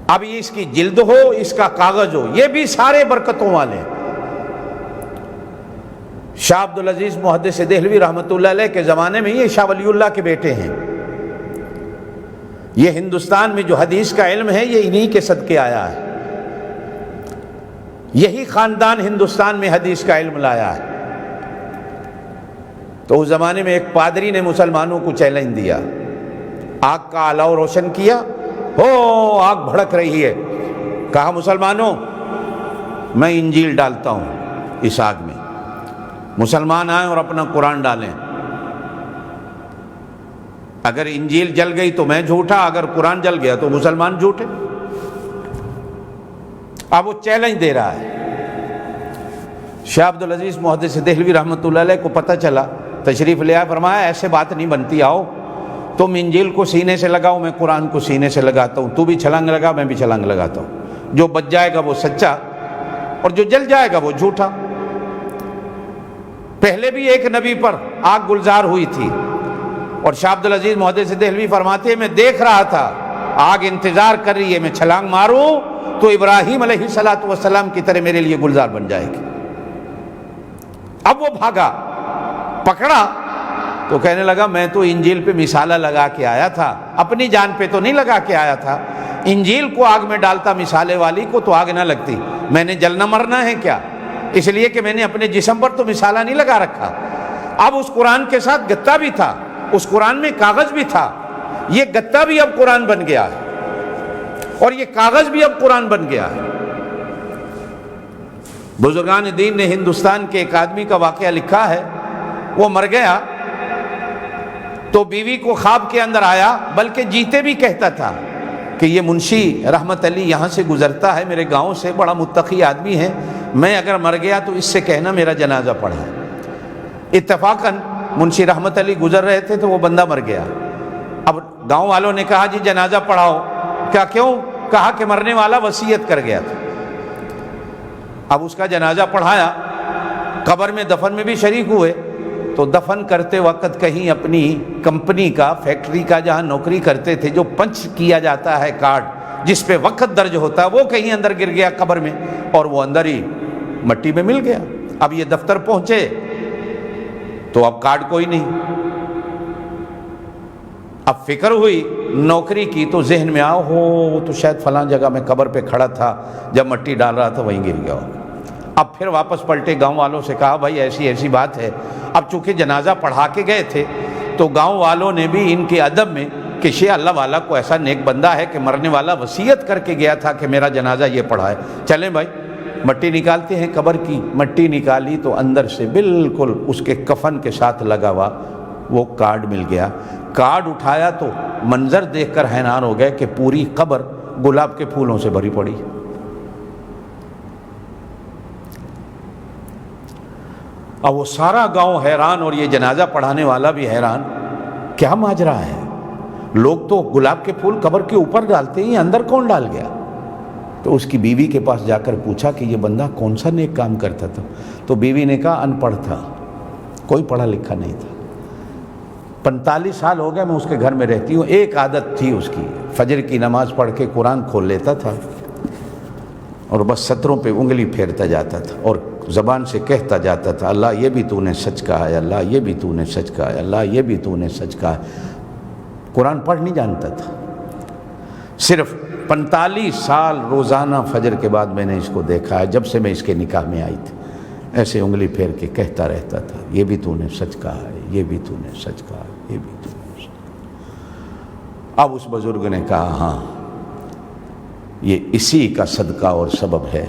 اب اس کی جلد ہو، اس کا کاغذ ہو، یہ بھی سارے برکتوں والے ہیں۔ شاہ عبدالعزیز محدث دہلوی رحمۃ اللہ علیہ کے زمانے میں یہ شاہ ولی اللہ کے بیٹے ہیں۔ یہ ہندوستان میں جو حدیث کا علم ہے یہ انہی کے صدقے آیا ہے۔ یہی خاندان ہندوستان میں حدیث کا علم لایا ہے۔ تو اس زمانے میں ایک پادری نے مسلمانوں کو چیلنج دیا، آگ کا الاؤ روشن کیا، ہو آگ بھڑک رہی ہے، کہا مسلمانوں میں انجیل ڈالتا ہوں اس آگ میں، مسلمان آئیں اور اپنا قرآن ڈالیں، اگر انجیل جل گئی تو میں جھوٹا، اگر قرآن جل گیا تو مسلمان جھوٹے۔ اب وہ چیلنج دے رہا ہے۔ شاہ عبدالعزیز محدث دہلوی رحمۃ اللہ علیہ کو پتہ چلا، تشریف لے آئے، فرمایا ایسے بات نہیں بنتی، آؤ تم انجیل کو سینے سے لگاؤ، میں قرآن کو سینے سے لگاتا ہوں، تو بھی چھلانگ لگا، میں بھی چھلانگ لگاتا ہوں، جو بچ جائے گا وہ سچا اور جو جل جائے گا وہ جھوٹا۔ پہلے بھی ایک نبی پر آگ گلزار ہوئی تھی اور شاہ عبدالعزیز محدث دہلوی فرماتے ہیں میں دیکھ رہا تھا آگ انتظار کر رہی ہے، میں چھلانگ ماروں تو ابراہیم علیہ السلام کی طرح میرے لیے گلزار بن جائے گی۔ اب وہ بھاگا، پکڑا تو کہنے لگا میں تو انجیل پہ مثالہ لگا کے آیا تھا، اپنی جان پہ تو نہیں لگا کے آیا تھا، انجیل کو آگ میں ڈالتا مثالے والی کو تو آگ نہ لگتی، میں نے جلنا مرنا ہے کیا؟ اس لیے کہ میں نے اپنے جسم پر تو مثالہ نہیں لگا رکھا۔ اب اس قرآن کے ساتھ گتا بھی تھا، اس قرآن میں کاغذ بھی تھا، یہ گتا بھی اب قرآن بن گیا ہے اور یہ کاغذ بھی اب قرآن بن گیا ہے۔ بزرگان دین نے ہندوستان کے ایک آدمی کا واقعہ لکھا ہے، وہ مر گیا تو بیوی کو خواب کے اندر آیا، بلکہ جیتے بھی کہتا تھا کہ یہ منشی رحمت علی یہاں سے گزرتا ہے میرے گاؤں سے، بڑا متقی آدمی ہے، میں اگر مر گیا تو اس سے کہنا میرا جنازہ پڑھا۔ اتفاقاً منشی رحمت علی گزر رہے تھے تو وہ بندہ مر گیا۔ اب گاؤں والوں نے کہا جی جنازہ پڑھاؤ، کیا کیوں؟ کہا کہ مرنے والا وصیت کر گیا تھا۔ اب اس کا جنازہ پڑھایا، قبر میں دفن میں بھی شریک ہوئے، تو دفن کرتے وقت کہیں اپنی کمپنی کا، فیکٹری کا جہاں نوکری کرتے تھے، جو پنچ کیا جاتا ہے کارڈ جس پہ وقت درج ہوتا ہے، وہ کہیں اندر گر گیا قبر میں اور وہ اندر ہی مٹی میں مل گیا۔ اب یہ دفتر پہنچے تو اب کارڈ کوئی نہیں، اب فکر ہوئی نوکری کی تو ذہن میں آؤ ہو تو شاید فلاں جگہ میں قبر پہ کھڑا تھا، جب مٹی ڈال رہا تھا وہیں گر گیا ہو۔ اب پھر واپس پلٹے، گاؤں والوں سے کہا بھائی ایسی ایسی بات ہے۔ اب چونکہ جنازہ پڑھا کے گئے تھے تو گاؤں والوں نے بھی ان کے ادب میں کہ شیعہ اللہ والا کو ایسا نیک بندہ ہے کہ مرنے والا وصیت کر کے گیا تھا کہ میرا جنازہ یہ پڑھائے، چلیں بھائی مٹی نکالتے ہیں قبر کی۔ مٹی نکالی تو اندر سے بالکل اس کے کفن کے ساتھ لگا ہوا وہ کارڈ مل گیا۔ کارڈ اٹھایا تو منظر دیکھ کر حیران ہو گئے کہ پوری قبر گلاب کے پھولوں سے بھری پڑی۔ اب وہ سارا گاؤں حیران اور یہ جنازہ پڑھانے والا بھی حیران، کیا ماجرا ہے؟ لوگ تو گلاب کے پھول قبر کے اوپر ڈالتے ہیں، اندر کون ڈال گیا؟ تو اس کی بیوی کے پاس جا کر پوچھا کہ یہ بندہ کون سا نیک کام کرتا تھا؟ تو بیوی نے کہا ان پڑھ تھا، کوئی پڑھا لکھا نہیں تھا۔ 45 سال ہو گئے میں اس کے گھر میں رہتی ہوں، ایک عادت تھی اس کی، فجر کی نماز پڑھ کے قرآن کھول لیتا تھا اور بس سطروں پہ انگلی پھیرتا جاتا تھا اور زبان سے کہتا جاتا تھا اللہ یہ بھی تو نے سچ کہا ہے، اللہ یہ بھی تو نے سچ کہا ہے، اللہ یہ بھی تو نے سچ کہا ہے۔ قرآن پڑھ نہیں جانتا تھا۔ صرف 45 سال روزانہ فجر کے بعد میں نے اس کو دیکھا ہے، جب سے میں اس کے نکاح میں آئی تھی ایسے انگلی پھیر کے کہتا رہتا تھا یہ بھی تو نے سچ کہا ہے، یہ بھی تو نے سچ کہا ہے، یہ بھی تو نے سچ کہا۔ اب اس بزرگ نے کہا ہاں یہ اسی کا صدقہ اور سبب ہے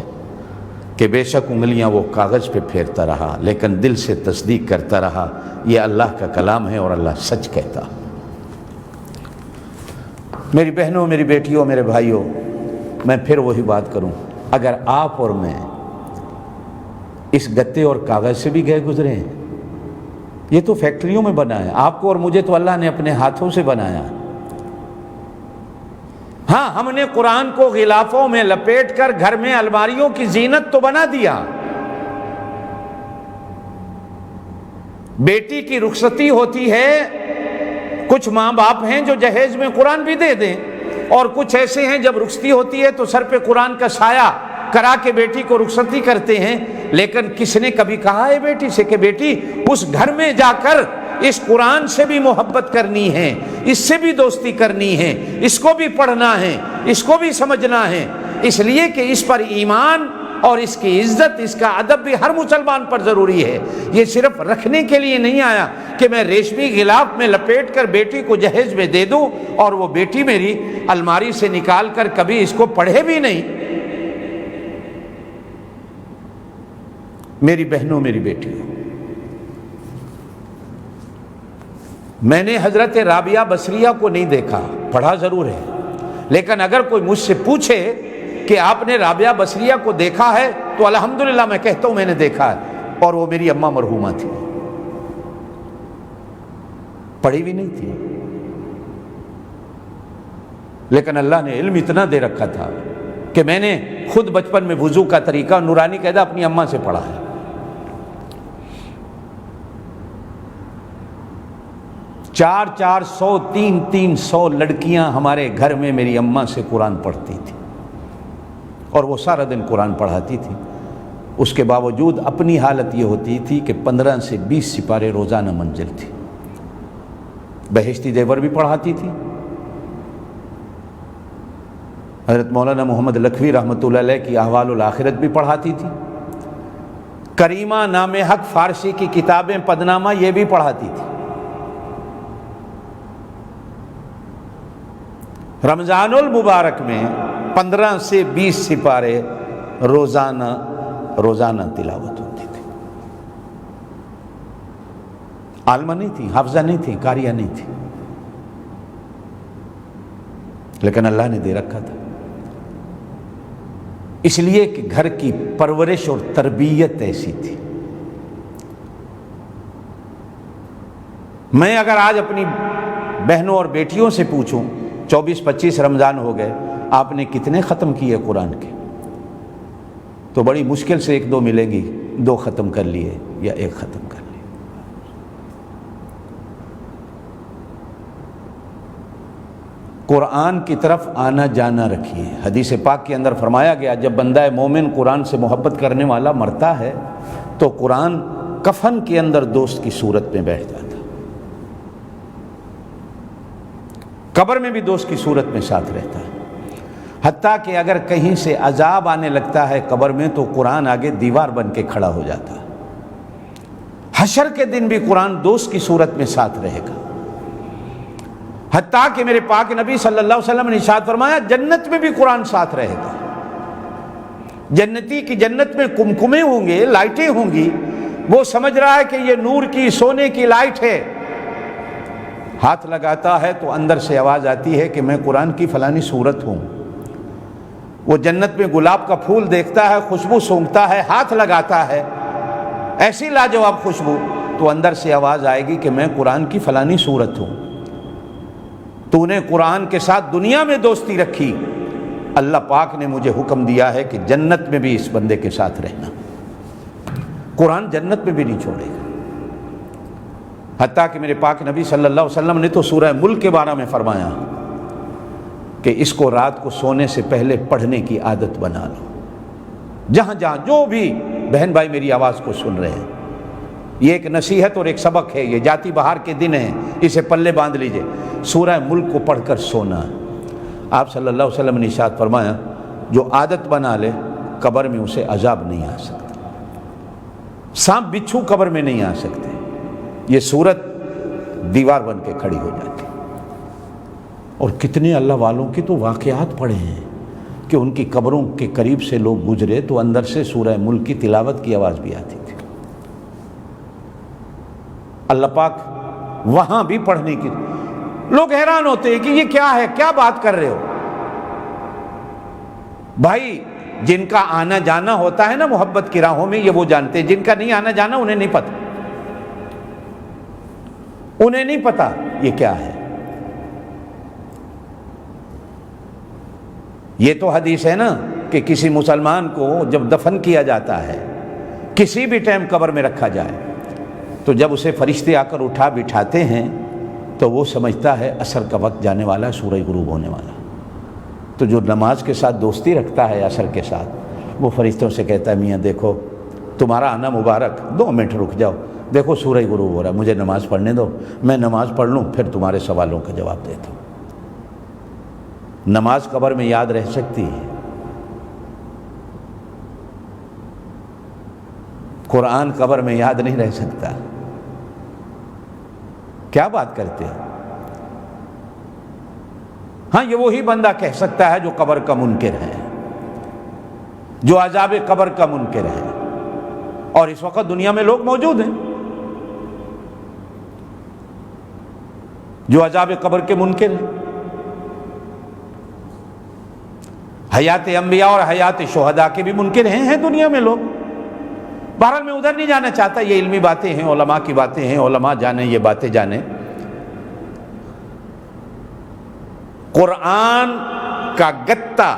کہ بے شک انگلیاں وہ کاغذ پہ پھیرتا رہا لیکن دل سے تصدیق کرتا رہا یہ اللہ کا کلام ہے اور اللہ سچ کہتا۔ میری بہنوں، میری بیٹیوں، میرے بھائیوں، میں پھر وہی بات کروں، اگر آپ اور میں اس گتے اور کاغذ سے بھی گئے گزرے ہیں، یہ تو فیکٹریوں میں بنا ہے، آپ کو اور مجھے تو اللہ نے اپنے ہاتھوں سے بنایا۔ ہاں ہم نے قرآن کو غلافوں میں لپیٹ کر گھر میں الماریوں کی زینت تو بنا دیا۔ بیٹی کی رخصتی ہوتی ہے، کچھ ماں باپ ہیں جو جہیز میں قرآن بھی دے دیں، اور کچھ ایسے ہیں جب رخصتی ہوتی ہے تو سر پہ قرآن کا سایہ کرا کے بیٹی کو رخصتی کرتے ہیں۔ لیکن کس نے کبھی کہا ہے بیٹی سے کہ بیٹی اس گھر میں جا کر اس قرآن سے بھی محبت کرنی ہے، اس سے بھی دوستی کرنی ہے، اس کو بھی پڑھنا ہے، اس کو بھی سمجھنا ہے، اس لیے کہ اس پر ایمان اور اس کی عزت، اس کا ادب بھی ہر مسلمان پر ضروری ہے۔ یہ صرف رکھنے کے لیے نہیں آیا کہ میں ریشمی غلاف میں لپیٹ کر بیٹی کو جہیز میں دے دوں اور وہ بیٹی میری الماری سے نکال کر کبھی اس کو پڑھے بھی نہیں۔ میری بہنوں، میری بیٹیوں، میں نے حضرت رابعہ بصریہ کو نہیں دیکھا، پڑھا ضرور ہے، لیکن اگر کوئی مجھ سے پوچھے کہ آپ نے رابعہ بصریہ کو دیکھا ہے تو الحمدللہ میں کہتا ہوں میں نے دیکھا ہے، اور وہ میری اماں مرحومہ تھی، پڑھی بھی نہیں تھی، لیکن اللہ نے علم اتنا دے رکھا تھا کہ میں نے خود بچپن میں وضو کا طریقہ نورانی قاعدہ اپنی اماں سے پڑھا ہے۔ 400 300 لڑکیاں ہمارے گھر میں میری اماں سے قرآن پڑھتی تھی اور وہ سارا دن قرآن پڑھاتی تھی۔ اس کے باوجود اپنی حالت یہ ہوتی تھی کہ 15 سے 20 سپارے روزانہ منزل تھی۔ بہشتی دیور بھی پڑھاتی تھی، حضرت مولانا محمد لکھوی رحمۃ اللہ علیہ کی احوال الآخرت بھی پڑھاتی تھی، کریمہ نام حق فارسی کی کتابیں پدنامہ یہ بھی پڑھاتی تھی۔ رمضان المبارک میں 15 سے 20 سپارے روزانہ تلاوت ہوتی تھی۔ عالمہ نہیں تھی، حافظہ نہیں تھی، قاریہ نہیں تھی، لیکن اللہ نے دے رکھا تھا، اس لیے کہ گھر کی پرورش اور تربیت ایسی تھی۔ میں اگر آج اپنی بہنوں اور بیٹیوں سے پوچھوں 24-25 رمضان ہو گئے، آپ نے کتنے ختم کیے قرآن کے، تو بڑی مشکل سے 1-2 ملیں گی، 2 ختم کر لیے یا 1 ختم کر لیے۔ قرآن کی طرف آنا جانا رکھیے۔ حدیث پاک کے اندر فرمایا گیا جب بندہ مومن قرآن سے محبت کرنے والا مرتا ہے تو قرآن کفن کے اندر دوست کی صورت میں بیٹھ جاتا۔ قبر میں بھی دوست کی صورت میں ساتھ رہتا ہے، حتیٰ کہ اگر کہیں سے عذاب آنے لگتا ہے قبر میں تو قرآن آگے دیوار بن کے کھڑا ہو جاتا ہے۔ حشر کے دن بھی قرآن دوست کی صورت میں ساتھ رہے گا، حتیٰ کہ میرے پاک نبی صلی اللہ علیہ وسلم نے ارشاد فرمایا جنت میں بھی قرآن ساتھ رہے گا۔ جنتی کی جنت میں کمکمے ہوں گے، لائٹیں ہوں گی، وہ سمجھ رہا ہے کہ یہ نور کی سونے کی لائٹ ہے، ہاتھ لگاتا ہے تو اندر سے آواز آتی ہے کہ میں قرآن کی فلانی صورت ہوں۔ وہ جنت میں گلاب کا پھول دیکھتا ہے، خوشبو سونگھتا ہے، ہاتھ لگاتا ہے، ایسی لاجواب خوشبو، تو اندر سے آواز آئے گی کہ میں قرآن کی فلانی صورت ہوں۔ تو نے قرآن کے ساتھ دنیا میں دوستی رکھی، اللہ پاک نے مجھے حکم دیا ہے کہ جنت میں بھی اس بندے کے ساتھ رہنا۔ قرآن جنت میں بھی نہیں چھوڑے گا۔ حتیٰ کہ میرے پاک نبی صلی اللہ علیہ وسلم نے تو سورہ ملک کے بارے میں فرمایا کہ اس کو رات کو سونے سے پہلے پڑھنے کی عادت بنا لو۔ جہاں جہاں جو بھی بہن بھائی میری آواز کو سن رہے ہیں، یہ ایک نصیحت اور ایک سبق ہے، یہ جاتی بہار کے دن ہیں، اسے پلے باندھ لیجئے۔ سورہ ملک کو پڑھ کر سونا۔ آپ صلی اللہ علیہ وسلم نے ارشاد فرمایا جو عادت بنا لے قبر میں اسے عذاب نہیں آ سکتا، سانپ بچھو قبر میں نہیں آ سکتے، یہ صورت دیوار بن کے کھڑی ہو جاتی۔ اور کتنے اللہ والوں کے تو واقعات پڑھے ہیں کہ ان کی قبروں کے قریب سے لوگ گزرے تو اندر سے سورہ ملک کی تلاوت کی آواز بھی آتی تھی۔ اللہ پاک وہاں بھی پڑھنے کی، لوگ حیران ہوتے ہیں کہ یہ کیا ہے، کیا بات کر رہے ہو بھائی؟ جن کا آنا جانا ہوتا ہے نا محبت کی راہوں میں، یہ وہ جانتے ہیں، جن کا نہیں آنا جانا انہیں نہیں پتا، انہیں نہیں پتا یہ کیا ہے۔ یہ تو حدیث ہے نا کہ کسی مسلمان کو جب دفن کیا جاتا ہے، کسی بھی ٹائم قبر میں رکھا جائے، تو جب اسے فرشتے آ کر اٹھا بٹھاتے ہیں تو وہ سمجھتا ہے عصر کا وقت جانے والا ہے، سورج غروب ہونے والا۔ تو جو نماز کے ساتھ دوستی رکھتا ہے عصر کے ساتھ، وہ فرشتوں سے کہتا ہے میاں دیکھو تمہارا آنا مبارک، 2 منٹ رک جاؤ، دیکھو سورج غروب ہو رہا ہے، مجھے نماز پڑھنے دو، میں نماز پڑھ لوں پھر تمہارے سوالوں کا جواب دیتا ہوں۔ نماز قبر میں یاد رہ سکتی ہے، قرآن قبر میں یاد نہیں رہ سکتا۔ کیا بات کرتے ہیں؟ ہاں یہ وہی بندہ کہہ سکتا ہے جو قبر کا منکر ہے، جو عذاب قبر کا منکر ہے، اور اس وقت دنیا میں لوگ موجود ہیں جو عذاب قبر کے منکر ہیں۔ حیات انبیاء اور حیات شہداء کے بھی منکر ہیں دنیا میں لوگ۔ بہرحال میں ادھر نہیں جانا چاہتا، یہ علمی باتیں ہیں، علماء کی باتیں ہیں، علماء جانیں یہ باتیں جانیں۔ قرآن کا گتا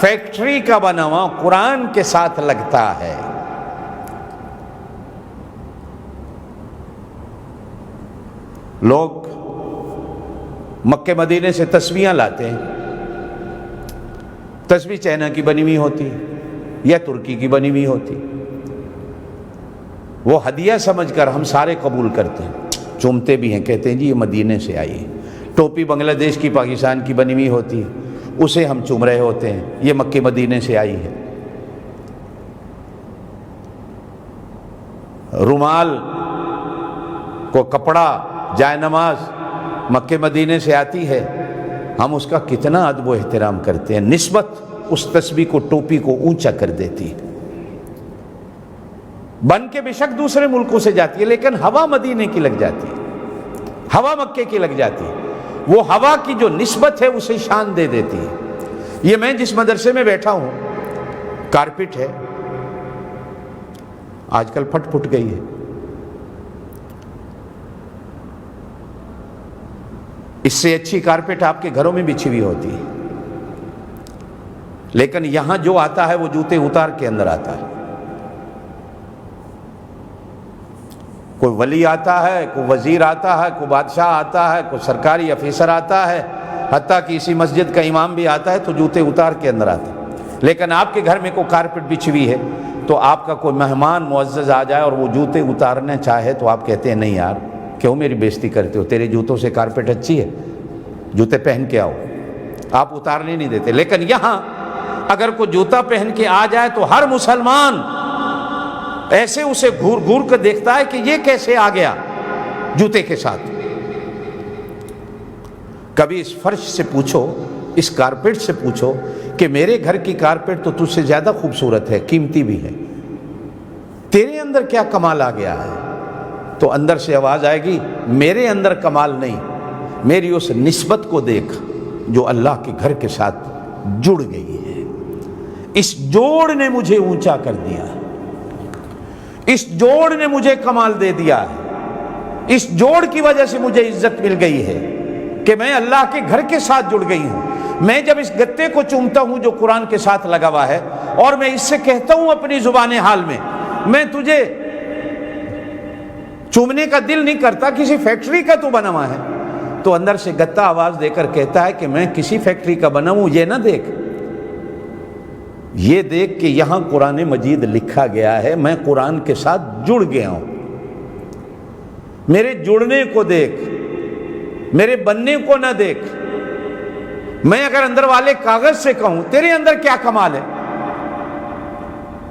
فیکٹری کا بنا ہوا قرآن کے ساتھ لگتا ہے۔ لوگ مکے مدینے سے تسبیحاں لاتے ہیں، تسبیح چائنا کی بنی ہوئی ہوتی یا ترکی کی بنی ہوئی ہوتی، وہ ہدیہ سمجھ کر ہم سارے قبول کرتے ہیں، چومتے بھی ہیں، کہتے ہیں جی یہ مدینے سے آئی ہے۔ ٹوپی بنگلہ دیش کی، پاکستان کی بنی ہوئی ہوتی ہے، اسے ہم چوم رہے ہوتے ہیں، یہ مکے مدینے سے آئی ہے۔ رومال کو کپڑا، جائے نماز مکے مدینے سے آتی ہے، ہم اس کا کتنا ادب و احترام کرتے ہیں، نسبت اس تسبیح کو، ٹوپی کو اونچا کر دیتی ہے۔ بن کے بے شک دوسرے ملکوں سے جاتی ہے، لیکن ہوا مدینے کی لگ جاتی ہے، ہوا مکے کی لگ جاتی ہے، وہ ہوا کی جو نسبت ہے اسے شان دے دیتی ہے۔ یہ میں جس مدرسے میں بیٹھا ہوں، کارپٹ ہے، آج کل پھٹ پھٹ گئی ہے، اس سے اچھی کارپٹ آپ کے گھروں میں بچھی ہوئی ہوتی ہے، لیکن یہاں جو آتا ہے وہ جوتے اتار کے اندر آتا ہے۔ کوئی ولی آتا ہے، کوئی وزیر آتا ہے، کوئی بادشاہ آتا ہے، کوئی سرکاری افیسر آتا ہے، حتیٰ کہ اسی مسجد کا امام بھی آتا ہے تو جوتے اتار کے اندر آتا ہے۔ لیکن آپ کے گھر میں کوئی کارپٹ بچھی ہوئی ہے تو آپ کا کوئی مہمان معزز آ جائے اور وہ جوتے اتارنا چاہے تو آپ کہتے ہیں نہیں یار، کیوں میری بےزتی کرتے ہو، تیرے جوتوں سے کارپٹ اچھی ہے۔ جوتے پہن کے آؤ، آپ اتارنے نہیں دیتے. لیکن یہاں اگر کوئی جوتا پہن کے آ جائے تو ہر مسلمان ایسے اسے گھور گھور کر دیکھتا ہے کہ یہ کیسے آ گیا جوتے کے ساتھ. کبھی اس فرش سے پوچھو، اس کارپیٹ سے پوچھو کہ میرے گھر کی کارپیٹ تو تجھ سے زیادہ خوبصورت ہے، قیمتی بھی ہے، تیرے اندر کیا کمال آ گیا ہے؟ تو اندر سے آواز آئے گی میرے اندر کمال نہیں، میری اس نسبت کو دیکھ جو اللہ کے گھر کے ساتھ جڑ گئی ہے. اس جوڑ نے مجھے اونچا کر دیا، اس جوڑ نے مجھے کمال دے دیا ہے، اس جوڑ کی وجہ سے مجھے عزت مل گئی ہے کہ میں اللہ کے گھر کے ساتھ جڑ گئی ہوں. میں جب اس گتے کو چومتا ہوں جو قرآن کے ساتھ لگا ہوا ہے، اور میں اس سے کہتا ہوں اپنی زبان حال میں تجھے چومنے کا دل نہیں کرتا، کسی فیکٹری کا تو بنا ہوا ہے، تو اندر سے گتا آواز دے کر کہتا ہے کہ میں کسی فیکٹری کا بنا ہوں، یہ نہ دیکھ، یہ دیکھ کہ یہاں قرآن مجید لکھا گیا ہے، میں قرآن کے ساتھ جڑ گیا ہوں، میرے جڑنے کو دیکھ، میرے بننے کو نہ دیکھ. میں اگر اندر والے کاغذ سے کہوں تیرے اندر کیا کمال ہے.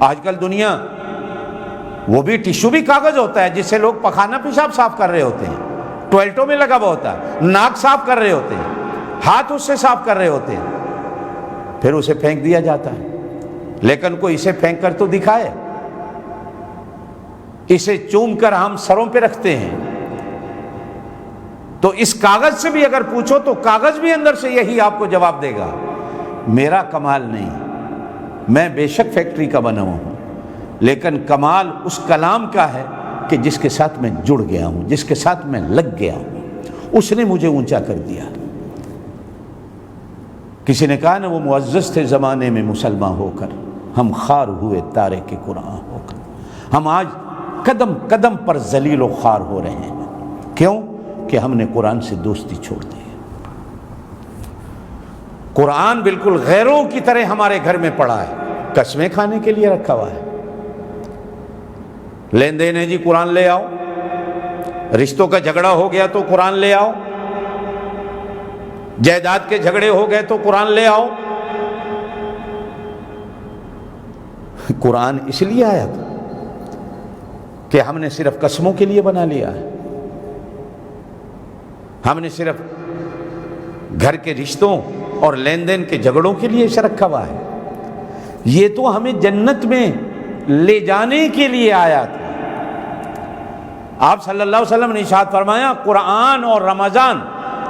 آج کل دنیا وہ بھی ٹیشو بھی کاغذ ہوتا ہے جس سے لوگ پخانہ پیشاب صاف کر رہے ہوتے ہیں، ٹوائلٹوں میں لگا ہوا ہوتا ہے، ناک صاف کر رہے ہوتے ہیں، ہاتھ اس سے صاف کر رہے ہوتے ہیں، پھر اسے پھینک دیا جاتا ہے. لیکن کوئی اسے پھینک کر تو دکھائے. اسے چوم کر ہم سروں پہ رکھتے ہیں. تو اس کاغذ سے بھی اگر پوچھو تو کاغذ بھی اندر سے یہی آپ کو جواب دے گا، میرا کمال نہیں، میں بے شک فیکٹری کا بنا ہوں، لیکن کمال اس کلام کا ہے کہ جس کے ساتھ میں جڑ گیا ہوں، جس کے ساتھ میں لگ گیا ہوں، اس نے مجھے اونچا کر دیا. کسی نے کہا نا وہ معزز تھے زمانے میں مسلمان ہو کر، ہم خار ہوئے تارے کے قرآن ہو کر. ہم آج قدم قدم پر ذلیل و خوار ہو رہے ہیں. کیوں؟ کہ ہم نے قرآن سے دوستی چھوڑ دی. قرآن بالکل غیروں کی طرح ہمارے گھر میں پڑا ہے، قسمیں کھانے کے لیے رکھا ہوا ہے. لین دین ہے جی قرآن لے آؤ، رشتوں کا جھگڑا ہو گیا تو قرآن لے آؤ، جائیداد کے جھگڑے ہو گئے تو قرآن لے آؤ. قرآن اس لیے آیا تھا کہ ہم نے صرف قسموں کے لیے بنا لیا ہے، ہم نے صرف گھر کے رشتوں اور لین دین کے جھگڑوں کے لیے اسے رکھا ہوا ہے. یہ تو ہمیں جنت میں لے جانے کے لیے آیا تھا. آپ صلی اللہ علیہ وسلم نے ارشاد فرمایا قرآن اور رمضان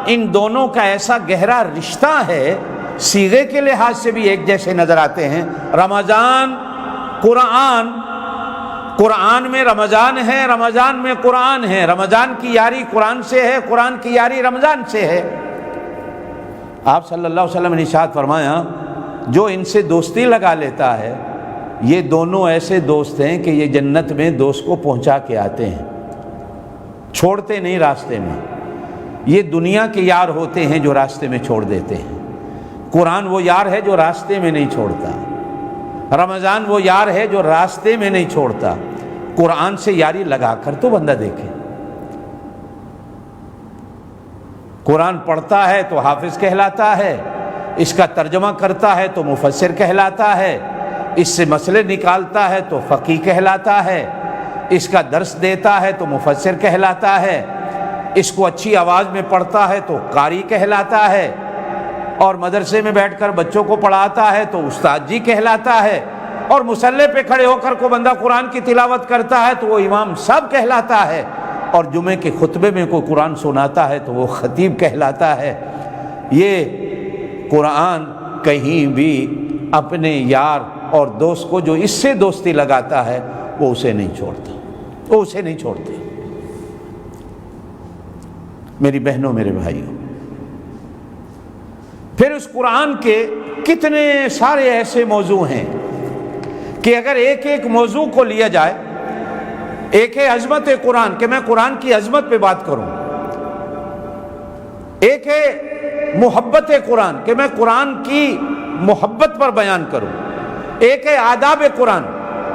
ان دونوں کا ایسا گہرا رشتہ ہے، صیغے کے لحاظ سے بھی ایک جیسے نظر آتے ہیں. رمضان قرآن، قرآن میں رمضان ہے، رمضان میں قرآن ہے، رمضان کی یاری قرآن سے ہے، قرآن کی یاری رمضان سے ہے. آپ صلی اللہ علیہ وسلم نے ارشاد فرمایا جو ان سے دوستی لگا لیتا ہے یہ دونوں ایسے دوست ہیں کہ یہ جنت میں دوست کو پہنچا کے آتے ہیں، چھوڑتے نہیں راستے میں. یہ دنیا کے یار ہوتے ہیں جو راستے میں چھوڑ دیتے ہیں. قرآن وہ یار ہے جو راستے میں نہیں چھوڑتا، رمضان وہ یار ہے جو راستے میں نہیں چھوڑتا. قرآن سے یاری لگا کر تو بندہ دیکھے. قرآن پڑھتا ہے تو حافظ کہلاتا ہے، اس کا ترجمہ کرتا ہے تو مفسر کہلاتا ہے، اس سے مسئلے نکالتا ہے تو فقیہ کہلاتا ہے، اس کا درس دیتا ہے تو مفسر کہلاتا ہے، اس کو اچھی آواز میں پڑھتا ہے تو قاری کہلاتا ہے، اور مدرسے میں بیٹھ کر بچوں کو پڑھاتا ہے تو استاد جی کہلاتا ہے، اور مصلی پہ کھڑے ہو کر کو بندہ قرآن کی تلاوت کرتا ہے تو وہ امام صاحب کہلاتا ہے، اور جمعے کے خطبے میں کوئی قرآن سناتا ہے تو وہ خطیب کہلاتا ہے. یہ قرآن کہیں بھی اپنے یار اور دوست کو جو اس سے دوستی لگاتا ہے وہ اسے نہیں چھوڑتا، وہ اسے نہیں چھوڑتے. میری بہنوں میرے بھائیوں، پھر اس قرآن کے کتنے سارے ایسے موضوع ہیں کہ اگر ایک ایک موضوع کو لیا جائے، ایک ہے عظمت قرآن کہ میں قرآن کی عظمت پہ بات کروں، ایک ہے محبت قرآن کہ میں قرآن کی محبت پر بیان کروں، ایک ہے آداب قرآن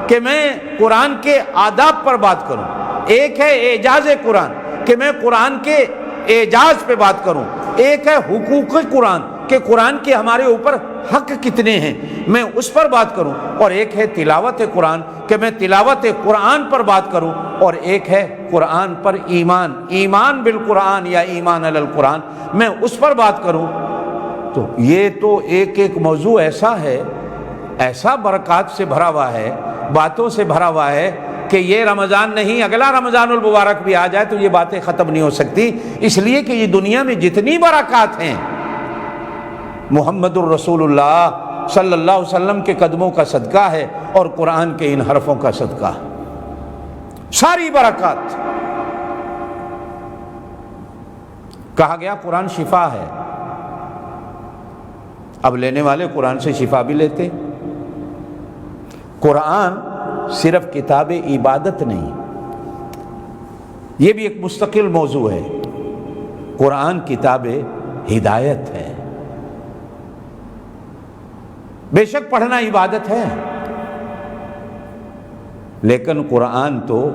کہ میں قرآن کے آداب پر بات کروں، ایک ہے اعجاز قرآن کہ میں قرآن کے اعجاز پہ بات کروں. ایک ہے حقوق قرآن کہ قرآن کے ہمارے اوپر حق کتنے ہیں، میں اس پر بات کروں، اور ایک ہے تلاوت قرآن کہ میں تلاوت قرآن پر بات کروں، اور ایک ہے قرآن پر ایمان بالقرآن یا ایمان علی القرآن، میں اس پر بات کروں۔ تو یہ تو ایک ایک موضوع ایسا ہے، ایسا برکات سے بھرا ہوا ہے، باتوں سے بھرا ہوا ہے کہ یہ رمضان نہیں، اگلا رمضان المبارک بھی آ جائے تو یہ باتیں ختم نہیں ہو سکتی، اس لیے کہ یہ دنیا میں جتنی برکات ہیں محمد الرسول اللہ صلی اللہ علیہ وسلم کے قدموں کا صدقہ ہے اور قرآن کے ان حرفوں کا صدقہ، ساری برکات۔ کہا گیا قرآن شفا ہے، اب لینے والے قرآن سے شفا بھی لیتے۔ قرآن صرف کتاب عبادت نہیں، یہ بھی ایک مستقل موضوع ہے۔ قرآن کتاب ہدایت ہے، بے شک پڑھنا عبادت ہے، لیکن قرآن تو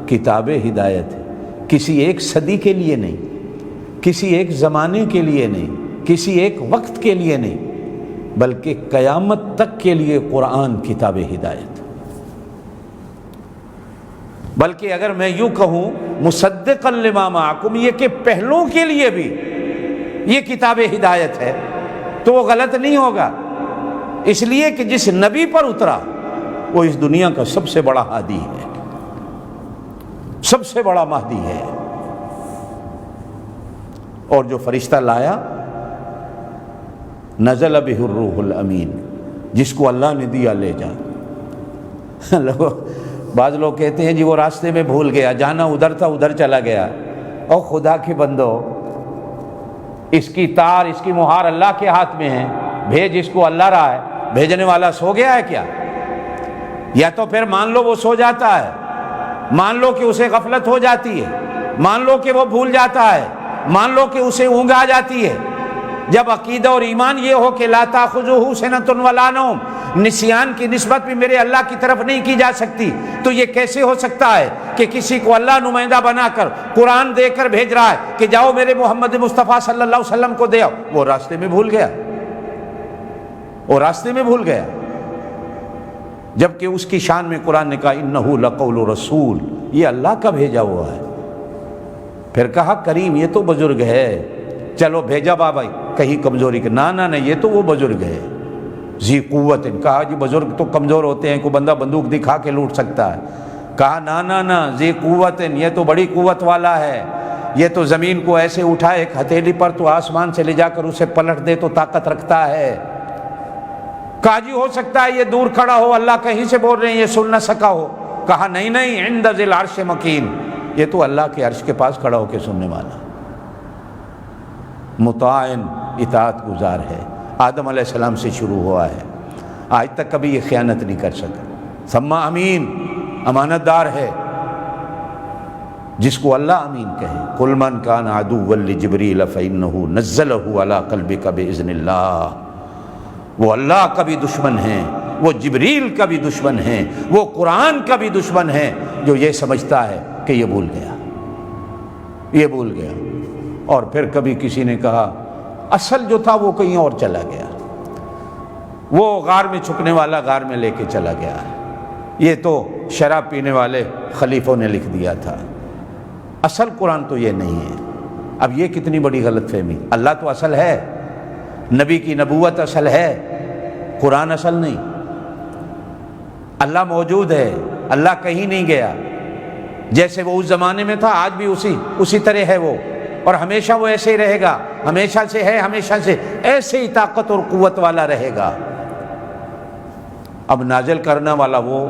کتاب ہدایت ہے، کسی ایک صدی کے لیے نہیں، کسی ایک زمانے کے لیے نہیں، کسی ایک وقت کے لیے نہیں، بلکہ قیامت تک کے لیے قرآن کتاب ہدایت۔ بلکہ اگر میں یوں کہوں مصدقا لما معکم، یہ کہ پہلوں کے لیے بھی یہ کتاب ہدایت ہے، تو وہ غلط نہیں ہوگا، اس لیے کہ جس نبی پر اترا وہ اس دنیا کا سب سے بڑا ہادی ہے، سب سے بڑا مہدی ہے، اور جو فرشتہ لایا نزل بہ الروح الامین، جس کو اللہ نے دیا لے جا۔ بعض لوگ کہتے ہیں جی وہ راستے میں بھول گیا، جانا ادھر تھا ادھر چلا گیا۔ او خدا کے بندو، اس کی تار، اس کی مہار اللہ کے ہاتھ میں ہے، بھیج اس کو اللہ رہا ہے، بھیجنے والا سو گیا ہے کیا؟ یا تو پھر مان لو وہ سو جاتا ہے، مان لو کہ اسے غفلت ہو جاتی ہے، مان لو کہ وہ بھول جاتا ہے، مان لو کہ اسے اونگ آ جاتی ہے۔ جب عقیدہ اور ایمان یہ ہو کہ لا تاخذہ سنۃ ولا نوم، نسیان کی نسبت بھی میرے اللہ کی طرف نہیں کی جا سکتی، تو یہ کیسے ہو سکتا ہے کہ کسی کو اللہ نمائندہ بنا کر قرآن دے کر بھیج رہا ہے کہ جاؤ میرے محمد مصطفیٰ صلی اللہ علیہ وسلم کو دے آؤ؟ وہ راستے میں بھول گیا، وہ راستے میں بھول گیا، جبکہ اس کی شان میں قرآن نے کہا انہ لقول رسول، یہ اللہ کا بھیجا ہوا ہے۔ پھر کہا کریم، یہ تو بزرگ ہے، چلو بھیجا بابا، کہیں کمزوری کے نہ یہ تو وہ بزرگ ہے، ذی قوت۔ کہا جی بزرگ تو کمزور ہوتے ہیں، کوئی بندہ بندوق دکھا کے لوٹ سکتا ہے۔ کہا نہ ذی قوت، یہ تو بڑی قوت والا ہے، یہ تو زمین کو ایسے اٹھائے ایک ہتھیلی پر تو آسمان سے لے جا کر اسے پلٹ دے تو طاقت رکھتا ہے۔ کہا جی ہو سکتا ہے یہ دور کھڑا ہو، اللہ کہیں سے بول رہے ہیں، یہ سن نہ سکا ہو۔ کہا نہیں، عند ذی العرش مکین، یہ تو اللہ کے عرش کے پاس کھڑا ہو کے سننے والا، مطاع اطاعت گزار ہے، آدم علیہ السلام سے شروع ہوا ہے، آج تک کبھی یہ خیانت نہیں کر سکا۔ ثم امین، امانت دار ہے، جس کو اللہ امین کہے۔ قل من کان عدوا لجبریل فإنہ نزلہ علی قلبک بإذن اللہ، وہ اللہ کا بھی دشمن ہیں، وہ جبریل کا بھی دشمن ہیں، وہ قرآن کا بھی دشمن ہے، جو یہ سمجھتا ہے کہ یہ بھول گیا۔ اور پھر کبھی کسی نے کہا اصل جو تھا وہ کہیں اور چلا گیا، وہ غار میں چھپنے والا غار میں لے کے چلا گیا، یہ تو شراب پینے والے خلیفوں نے لکھ دیا تھا، اصل قرآن تو یہ نہیں ہے۔ اب یہ کتنی بڑی غلط فہمی، اللہ تو اصل ہے، نبی کی نبوت اصل ہے، قرآن اصل نہیں۔ اللہ موجود ہے، اللہ کہیں نہیں گیا، جیسے وہ اس زمانے میں تھا آج بھی اسی طرح ہے وہ، اور ہمیشہ وہ ایسے ہی رہے گا، ہمیشہ سے ہے، ہمیشہ سے ایسے ہی طاقت اور قوت والا رہے گا۔ اب نازل کرنا والا وہ،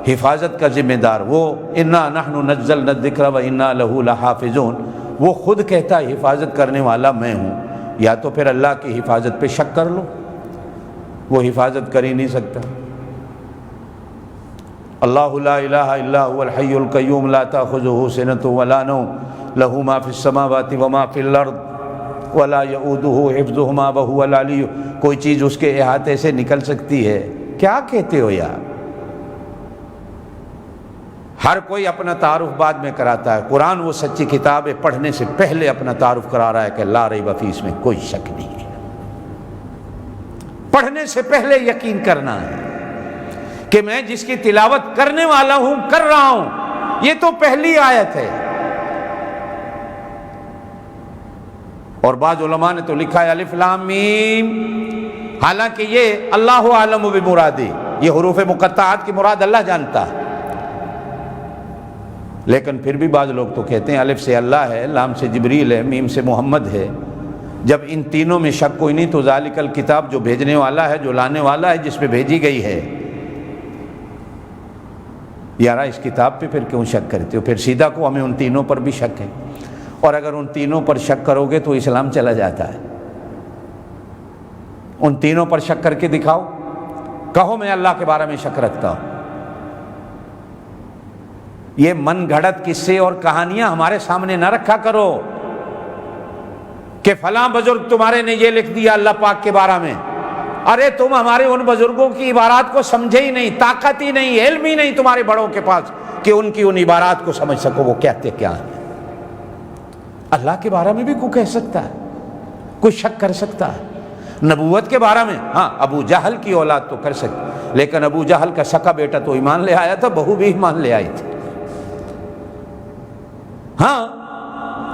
حفاظت کا ذمہ دار وہ، انا نحن نزلنا الذکر وانا لہ لحافظون، وہ خود کہتا ہے حفاظت کرنے والا میں ہوں۔ یا تو پھر اللہ کی حفاظت پہ شک کر لو، وہ حفاظت کر ہی نہیں سکتا۔ اللہ لا الہ الا هو الحی القیوم لا تأخذہ سنۃ ولا نوم لہ ما فی السماوات وما فی الارض ولا یؤودہ حفظہما وہو العلی۔ کوئی چیز اس کے احاطے سے نکل سکتی ہے؟ کیا کہتے ہو یار؟ ہر کوئی اپنا تعارف بعد میں کراتا ہے، قرآن وہ سچی کتاب ہے، پڑھنے سے پہلے اپنا تعارف کرا رہا ہے کہ لا ریب فیہ، اس میں کوئی شک نہیں ہے۔ پڑھنے سے پہلے یقین کرنا ہے کہ میں جس کی تلاوت کرنے والا ہوں، کر رہا ہوں، یہ تو پہلی آیت ہے۔ اور بعض علماء نے تو لکھا ہے الف لام میم، حالانکہ یہ اللہ اعلم بمرادی، یہ حروف مقطعات کی مراد اللہ جانتا ہے، لیکن پھر بھی بعض لوگ تو کہتے ہیں الف سے اللہ ہے، لام سے جبریل ہے، میم سے محمد ہے۔ جب ان تینوں میں شک کوئی نہیں تو ذالک الکتاب، جو بھیجنے والا ہے، جو لانے والا ہے، جس پہ بھیجی گئی ہے، یارا اس کتاب پہ پھر کیوں شک کرتے ہو؟ پھر سیدھا کو ہمیں ان تینوں پر بھی شک ہے، اور اگر ان تینوں پر شک کرو گے تو اسلام چلا جاتا ہے۔ ان تینوں پر شک کر کے دکھاؤ، کہو میں اللہ کے بارے میں شک رکھتا ہوں۔ یہ من گھڑت قصے اور کہانیاں ہمارے سامنے نہ رکھا کرو کہ فلاں بزرگ تمہارے نے یہ لکھ دیا اللہ پاک کے بارے میں۔ ارے تم ہمارے ان بزرگوں کی عبارات کو سمجھے ہی نہیں، طاقت ہی نہیں، علم ہی نہیں تمہارے بڑوں کے پاس کہ ان کی ان عبارات کو سمجھ سکو وہ کہتے کیا ہیں۔ اللہ کے بارے میں بھی کوئی کہہ سکتا ہے، کوئی شک کر سکتا ہے۔ نبوت کے بارے میں ہاں ابو جہل کی اولاد تو کر سکتی، لیکن ابو جہل کا سکا بیٹا تو ایمان لے آیا تھا، بہو بھی ایمان لے آئی تھی۔ ہاں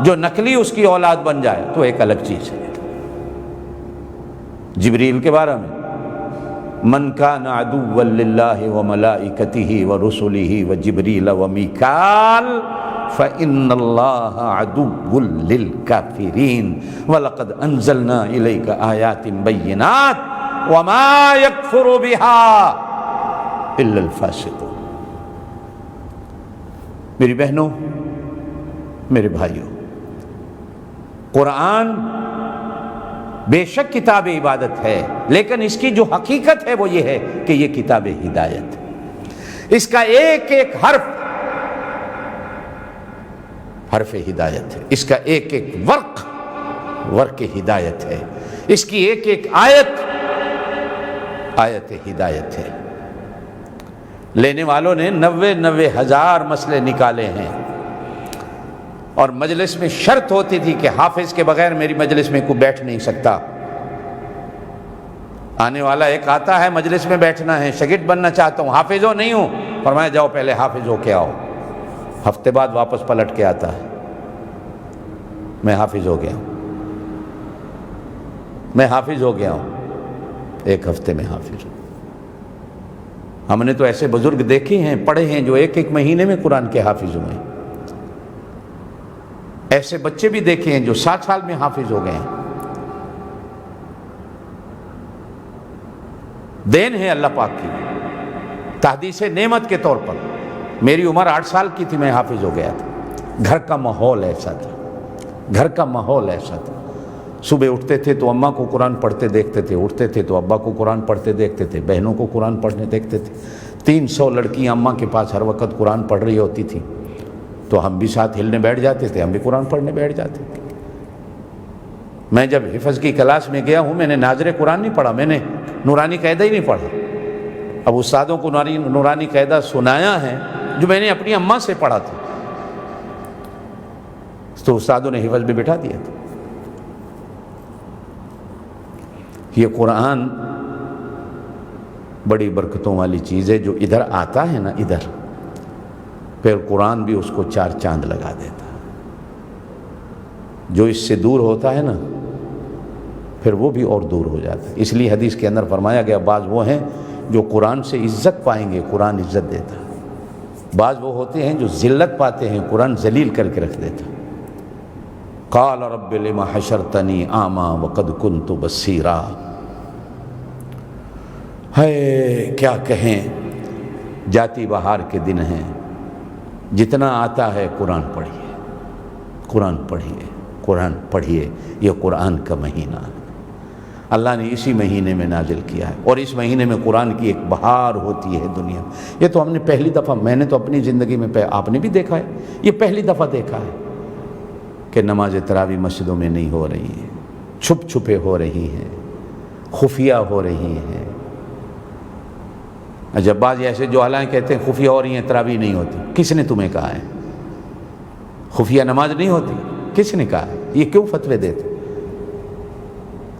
جو نقلی اس کی اولاد بن جائے تو ایک الگ چیز ہے۔ جبریل کے بارے میں من کان عدوا للہ وملائکتہ ورسلہ وجبریل ومیکال فإن اللہ عدو للکافرین وَلَقَدْ أَنزَلْنَا إِلَيْكَ آیَاتٍ بَيِّنَاتٍ وَمَا يَكْفُرُ بِهَا إِلَّا الْفَاسِقُونَ۔ میری بہنوں، میرے بھائیوں، قرآن بے شک کتاب عبادت ہے، لیکن اس کی جو حقیقت ہے وہ یہ ہے کہ یہ کتاب ہدایت ہے۔ اس کا ایک ایک حرف حرف ہدایت ہے، اس کا ایک ایک ورق ہدایت ہے، اس کی ایک ایک آیت ہدایت ہے۔ لینے والوں نے 90,000 مسئلے نکالے ہیں، اور مجلس میں شرط ہوتی تھی کہ حافظ کے بغیر میری مجلس میں کوئی بیٹھ نہیں سکتا۔ آنے والا ایک آتا ہے مجلس میں بیٹھنا ہے، شاگرد بننا چاہتا ہوں، حافظ ہو نہیں ہوں، فرمایا جاؤ پہلے حافظ ہو کے آؤ۔ ہفتے بعد واپس پلٹ کے آتا ہے، میں حافظ ہو گیا ہوں، میں حافظ ہو گیا ہوں، ایک ہفتے میں حافظ ہوں۔ ہم نے تو ایسے بزرگ دیکھے ہیں، پڑھے ہیں، جو ایک ایک مہینے میں قرآن کے حافظ ہوئے ہیں۔ ایسے بچے بھی دیکھے ہیں جو 7 سال میں حافظ ہو گئے ہیں۔ دین ہے اللہ پاک کی، تحدیث نعمت کے طور پر۔ میری عمر 8 سال کی تھی، میں حافظ ہو گیا تھا۔ گھر کا ماحول ایسا تھا، گھر کا ماحول ایسا تھا۔ صبح اٹھتے تھے تو اماں کو قرآن پڑھتے دیکھتے تھے، اٹھتے تھے تو ابا کو قرآن پڑھتے دیکھتے تھے، بہنوں کو قرآن پڑھنے دیکھتے تھے۔ 300 لڑکیاں اماں کے پاس ہر وقت قرآن پڑھ رہی ہوتی تھی، تو ہم بھی ساتھ ہلنے بیٹھ جاتے تھے، ہم بھی قرآن پڑھنے بیٹھ جاتے تھے۔ میں جب حفظ کی کلاس میں گیا ہوں، میں نے ناظر قرآن نہیں پڑھا، میں نے نورانی قاعدہ ہی نہیں پڑھا۔ اب استادوں کو نورانی قاعدہ سنایا ہے جو میں نے اپنی اماں سے پڑھا تھا، تو استادوں نے حفظ بھی بٹھا دیا تھا۔ یہ قرآن بڑی برکتوں والی چیز ہے، جو ادھر آتا ہے نا، ادھر پھر قرآن بھی اس کو 4 چاند لگا دیتا ہے۔ جو اس سے دور ہوتا ہے نا، پھر وہ بھی اور دور ہو جاتا ہے۔ اس لیے حدیث کے اندر فرمایا گیا، بعض وہ ہیں جو قرآن سے عزت پائیں گے، قرآن عزت دیتا ہے۔ بعض وہ ہوتے ہیں جو ذلت پاتے ہیں، قرآن ذلیل کر کے رکھ دیتا ہے۔ قال رب لم حشرتنی اعمی وقد کنت بصیرا۔ ہے کیا کہیں، جاتی بہار کے دن ہیں، جتنا آتا ہے قرآن پڑھیے، قرآن پڑھیے، قرآن پڑھیے۔ یہ قرآن کا مہینہ ہے، اللہ نے اسی مہینے میں نازل کیا ہے، اور اس مہینے میں قرآن کی ایک بہار ہوتی ہے دنیا میں۔ یہ تو ہم نے پہلی دفعہ، میں نے تو اپنی زندگی میں، آپ نے بھی دیکھا ہے، یہ پہلی دفعہ دیکھا ہے کہ نماز تراویح مسجدوں میں نہیں ہو رہی ہے، چھپ چھپے ہو رہی ہیں، خفیہ ہو رہی ہیں۔ جب بعض ایسے جو حالانکہ کہتے ہیں خفیہ ہو رہی ہیں تراویح نہیں ہوتی، کس نے تمہیں کہا ہے؟ خفیہ نماز نہیں ہوتی، کس نے کہا ہے؟ یہ کیوں فتوے دیتے؟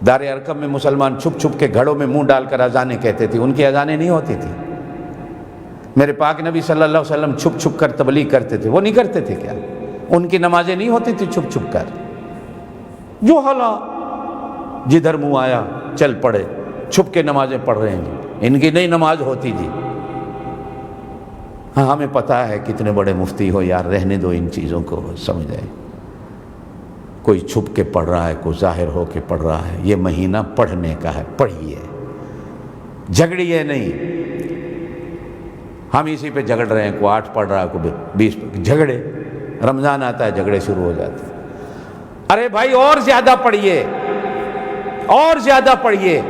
دار ارقم میں مسلمان چھپ چھپ کے گھڑوں میں منہ ڈال کر اذانیں کہتے تھے، ان کی اذانیں نہیں ہوتی تھی؟ میرے پاک نبی صلی اللہ علیہ وسلم چھپ چھپ کر تبلیغ کرتے تھے، وہ نہیں کرتے تھے کیا؟ ان کی نمازیں نہیں ہوتی تھی چھپ چھپ کر؟ جو حالا جدھر منہ آیا چل پڑے، چھپ کے نمازیں پڑھ رہے ہیں جی، ان کی نہیں نماز ہوتی جی۔ ہاں ہمیں پتہ ہے کتنے بڑے مفتی ہو یار، رہنے دو ان چیزوں کو، سمجھ آئے؟ کوئی چھپ کے پڑھ رہا ہے، کوئی ظاہر ہو کے پڑھ رہا ہے، یہ مہینہ پڑھنے کا ہے، پڑھیے، جھگڑیے نہیں۔ ہم اسی پہ جھگڑ رہے ہیں، کوئی 8 پڑھ رہا ہے، کوئی 20، جھگڑے، رمضان آتا ہے جھگڑے شروع ہو جاتے ہیں۔ ارے بھائی اور زیادہ پڑھیے، اور زیادہ پڑھیے،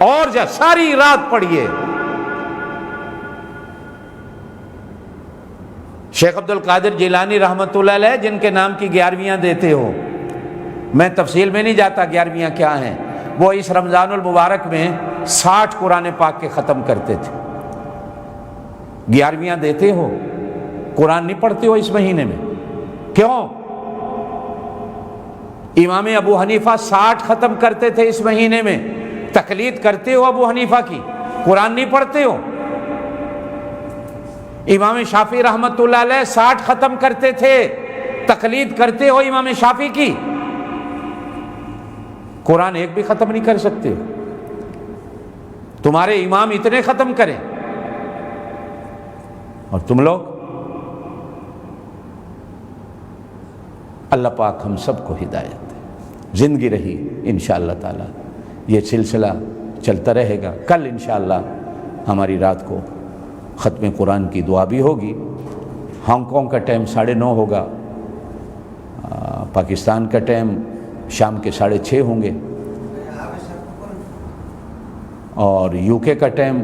اور ساری رات پڑھیے۔ شیخ عبد القادر جیلانی رحمۃ اللہ علیہ جن کے نام کی 11ویاں دیتے ہو، میں تفصیل میں نہیں جاتا 11ویاں کیا ہیں، وہ اس رمضان المبارک میں 60 قرآن پاک کے ختم کرتے تھے۔ 11ویاں دیتے ہو، قرآن نہیں پڑھتے ہو اس مہینے میں، کیوں؟ امام ابو حنیفہ 60 ختم کرتے تھے اس مہینے میں، تقلید کرتے ہو ابو حنیفہ کی، قرآن نہیں پڑھتے ہو۔ امام شافعی رحمت اللہ علیہ 60 ختم کرتے تھے، تقلید کرتے ہو امام شافعی کی، قرآن ایک بھی ختم نہیں کر سکتے۔ تمہارے امام اتنے ختم کریں اور تم لوگ۔ اللہ پاک ہم سب کو ہدایت دے۔ زندگی رہی انشاءاللہ تعالی یہ سلسلہ چلتا رہے گا۔ کل انشاءاللہ ہماری رات کو ختم قرآن کی دعا بھی ہوگی۔ ہانگ کانگ کا ٹائم 9:30 ہوگا، پاکستان کا ٹائم شام کے 6:30 ہوں گے، اور یو کے کا ٹائم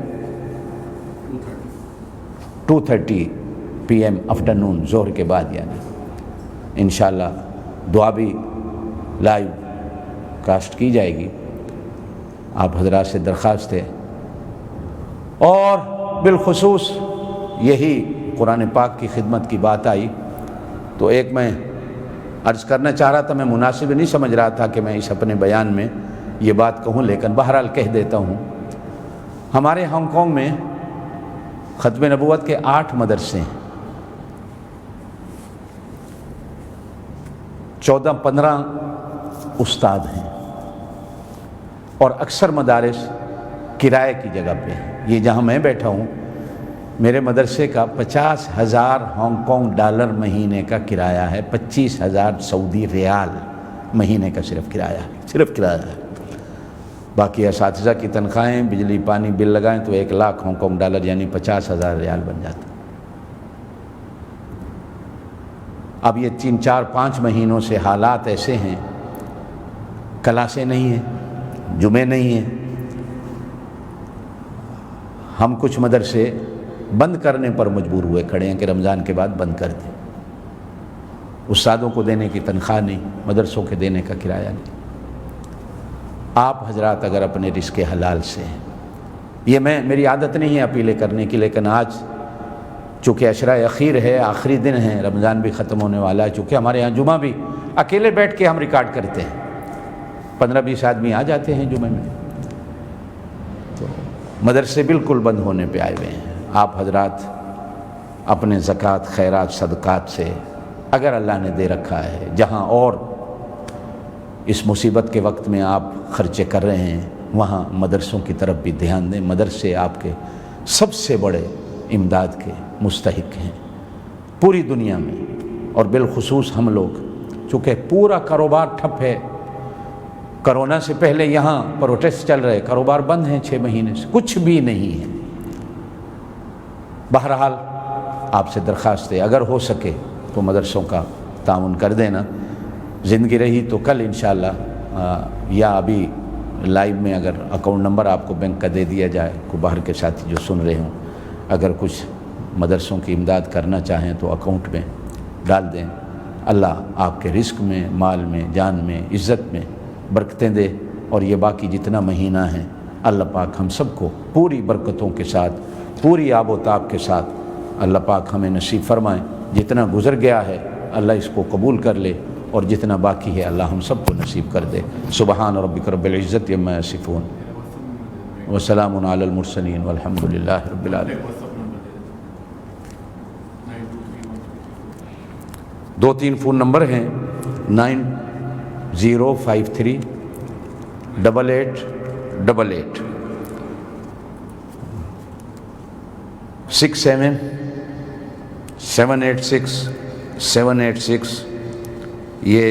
2:30 PM آفٹرنون، ظہر کے بعد یعنی۔ انشاءاللہ دعا بھی لائیو کاسٹ کی جائے گی۔ آپ حضرات سے درخواست ہے، اور بالخصوص یہی قرآن پاک کی خدمت کی بات آئی تو ایک میں عرض کرنا چاہ رہا تھا، میں مناسب نہیں سمجھ رہا تھا کہ میں اس اپنے بیان میں یہ بات کہوں، لیکن بہرحال کہہ دیتا ہوں۔ ہمارے ہانگ کانگ میں ختم نبوت کے 8 مدرسے ہیں، 14-15 استاد ہیں، اور اکثر مدارس کرائے کی جگہ پہ ہیں۔ یہ جہاں میں بیٹھا ہوں، میرے مدرسے کا 50,000 ہانگ کانگ ڈالر مہینے کا کرایہ ہے، 25,000 سعودی ریال مہینے کا صرف کرایہ ہے، صرف کرایہ ہے۔ باقی اساتذہ کی تنخواہیں، بجلی پانی بل لگائیں تو 1,00,000 ہانگ کانگ ڈالر یعنی 50,000 ریال بن جاتا۔ اب یہ 3-4-5 مہینوں سے حالات ایسے ہیں، کلاسیں نہیں ہیں، جمعے نہیں ہیں۔ ہم کچھ مدرسے بند کرنے پر مجبور ہوئے کھڑے ہیں کہ رمضان کے بعد بند کر دیں۔ استادوں کو دینے کی تنخواہ نہیں، مدرسوں کے دینے کا کرایہ نہیں۔ آپ حضرات اگر اپنے رزق حلال سے ہیں، یہ میری عادت نہیں ہے اپیلیں کرنے کی، لیکن آج چونکہ عشرہ اخیر ہے، آخری دن ہے، رمضان بھی ختم ہونے والا ہے، چونکہ ہمارے یہاں جمعہ بھی اکیلے بیٹھ کے ہم ریکارڈ کرتے ہیں، 15-20 آدمی آ جاتے ہیں جمعے میں، تو مدرسے بالکل بند ہونے پہ آئے ہوئے ہیں۔ آپ حضرات اپنے زکوٰۃ، خیرات، صدقات سے اگر اللہ نے دے رکھا ہے، جہاں اور اس مصیبت کے وقت میں آپ خرچے کر رہے ہیں، وہاں مدرسوں کی طرف بھی دھیان دیں۔ مدرسے آپ کے سب سے بڑے امداد کے مستحق ہیں پوری دنیا میں، اور بالخصوص ہم لوگ، چونکہ پورا کاروبار ٹھپ ہے۔ کرونا سے پہلے یہاں پروٹیسٹ چل رہے، کاروبار بند ہیں 6 مہینے سے، کچھ بھی نہیں ہے۔ بہرحال آپ سے درخواست ہے، اگر ہو سکے تو مدرسوں کا تعاون کر دینا۔ زندگی رہی تو کل انشاءاللہ یا ابھی لائیو میں اگر اکاؤنٹ نمبر آپ کو بینک کا دے دیا جائے، کوئی باہر کے ساتھی جو سن رہے ہوں اگر کچھ مدرسوں کی امداد کرنا چاہیں تو اکاؤنٹ میں ڈال دیں۔ اللہ آپ کے رزق میں، مال میں، جان میں، عزت میں برکتیں دے، اور یہ باقی جتنا مہینہ ہے اللہ پاک ہم سب کو پوری برکتوں کے ساتھ، پوری آب و تاب کے ساتھ اللہ پاک ہمیں نصیب فرمائیں۔ جتنا گزر گیا ہے اللہ اس کو قبول کر لے، اور جتنا باقی ہے اللہ ہم سب کو نصیب کر دے۔ سبحان ربک رب العزت عما یصفون وسلام علی المرسلین والحمد للہ رب العالمین۔ 2-3 فون نمبر ہیں 9053 8888 67 786 786 یہ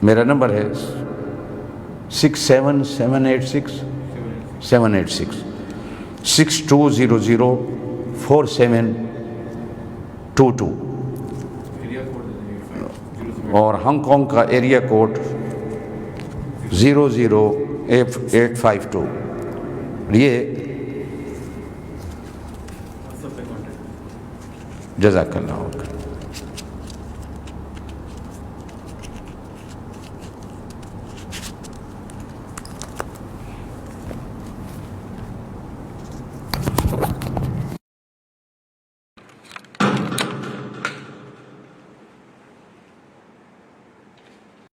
میرا نمبر ہے 67 786 786 6200 4722 اور ہانگ کانگ کا ایریا کوڈ 00852۔ یہ جزاک اللہ۔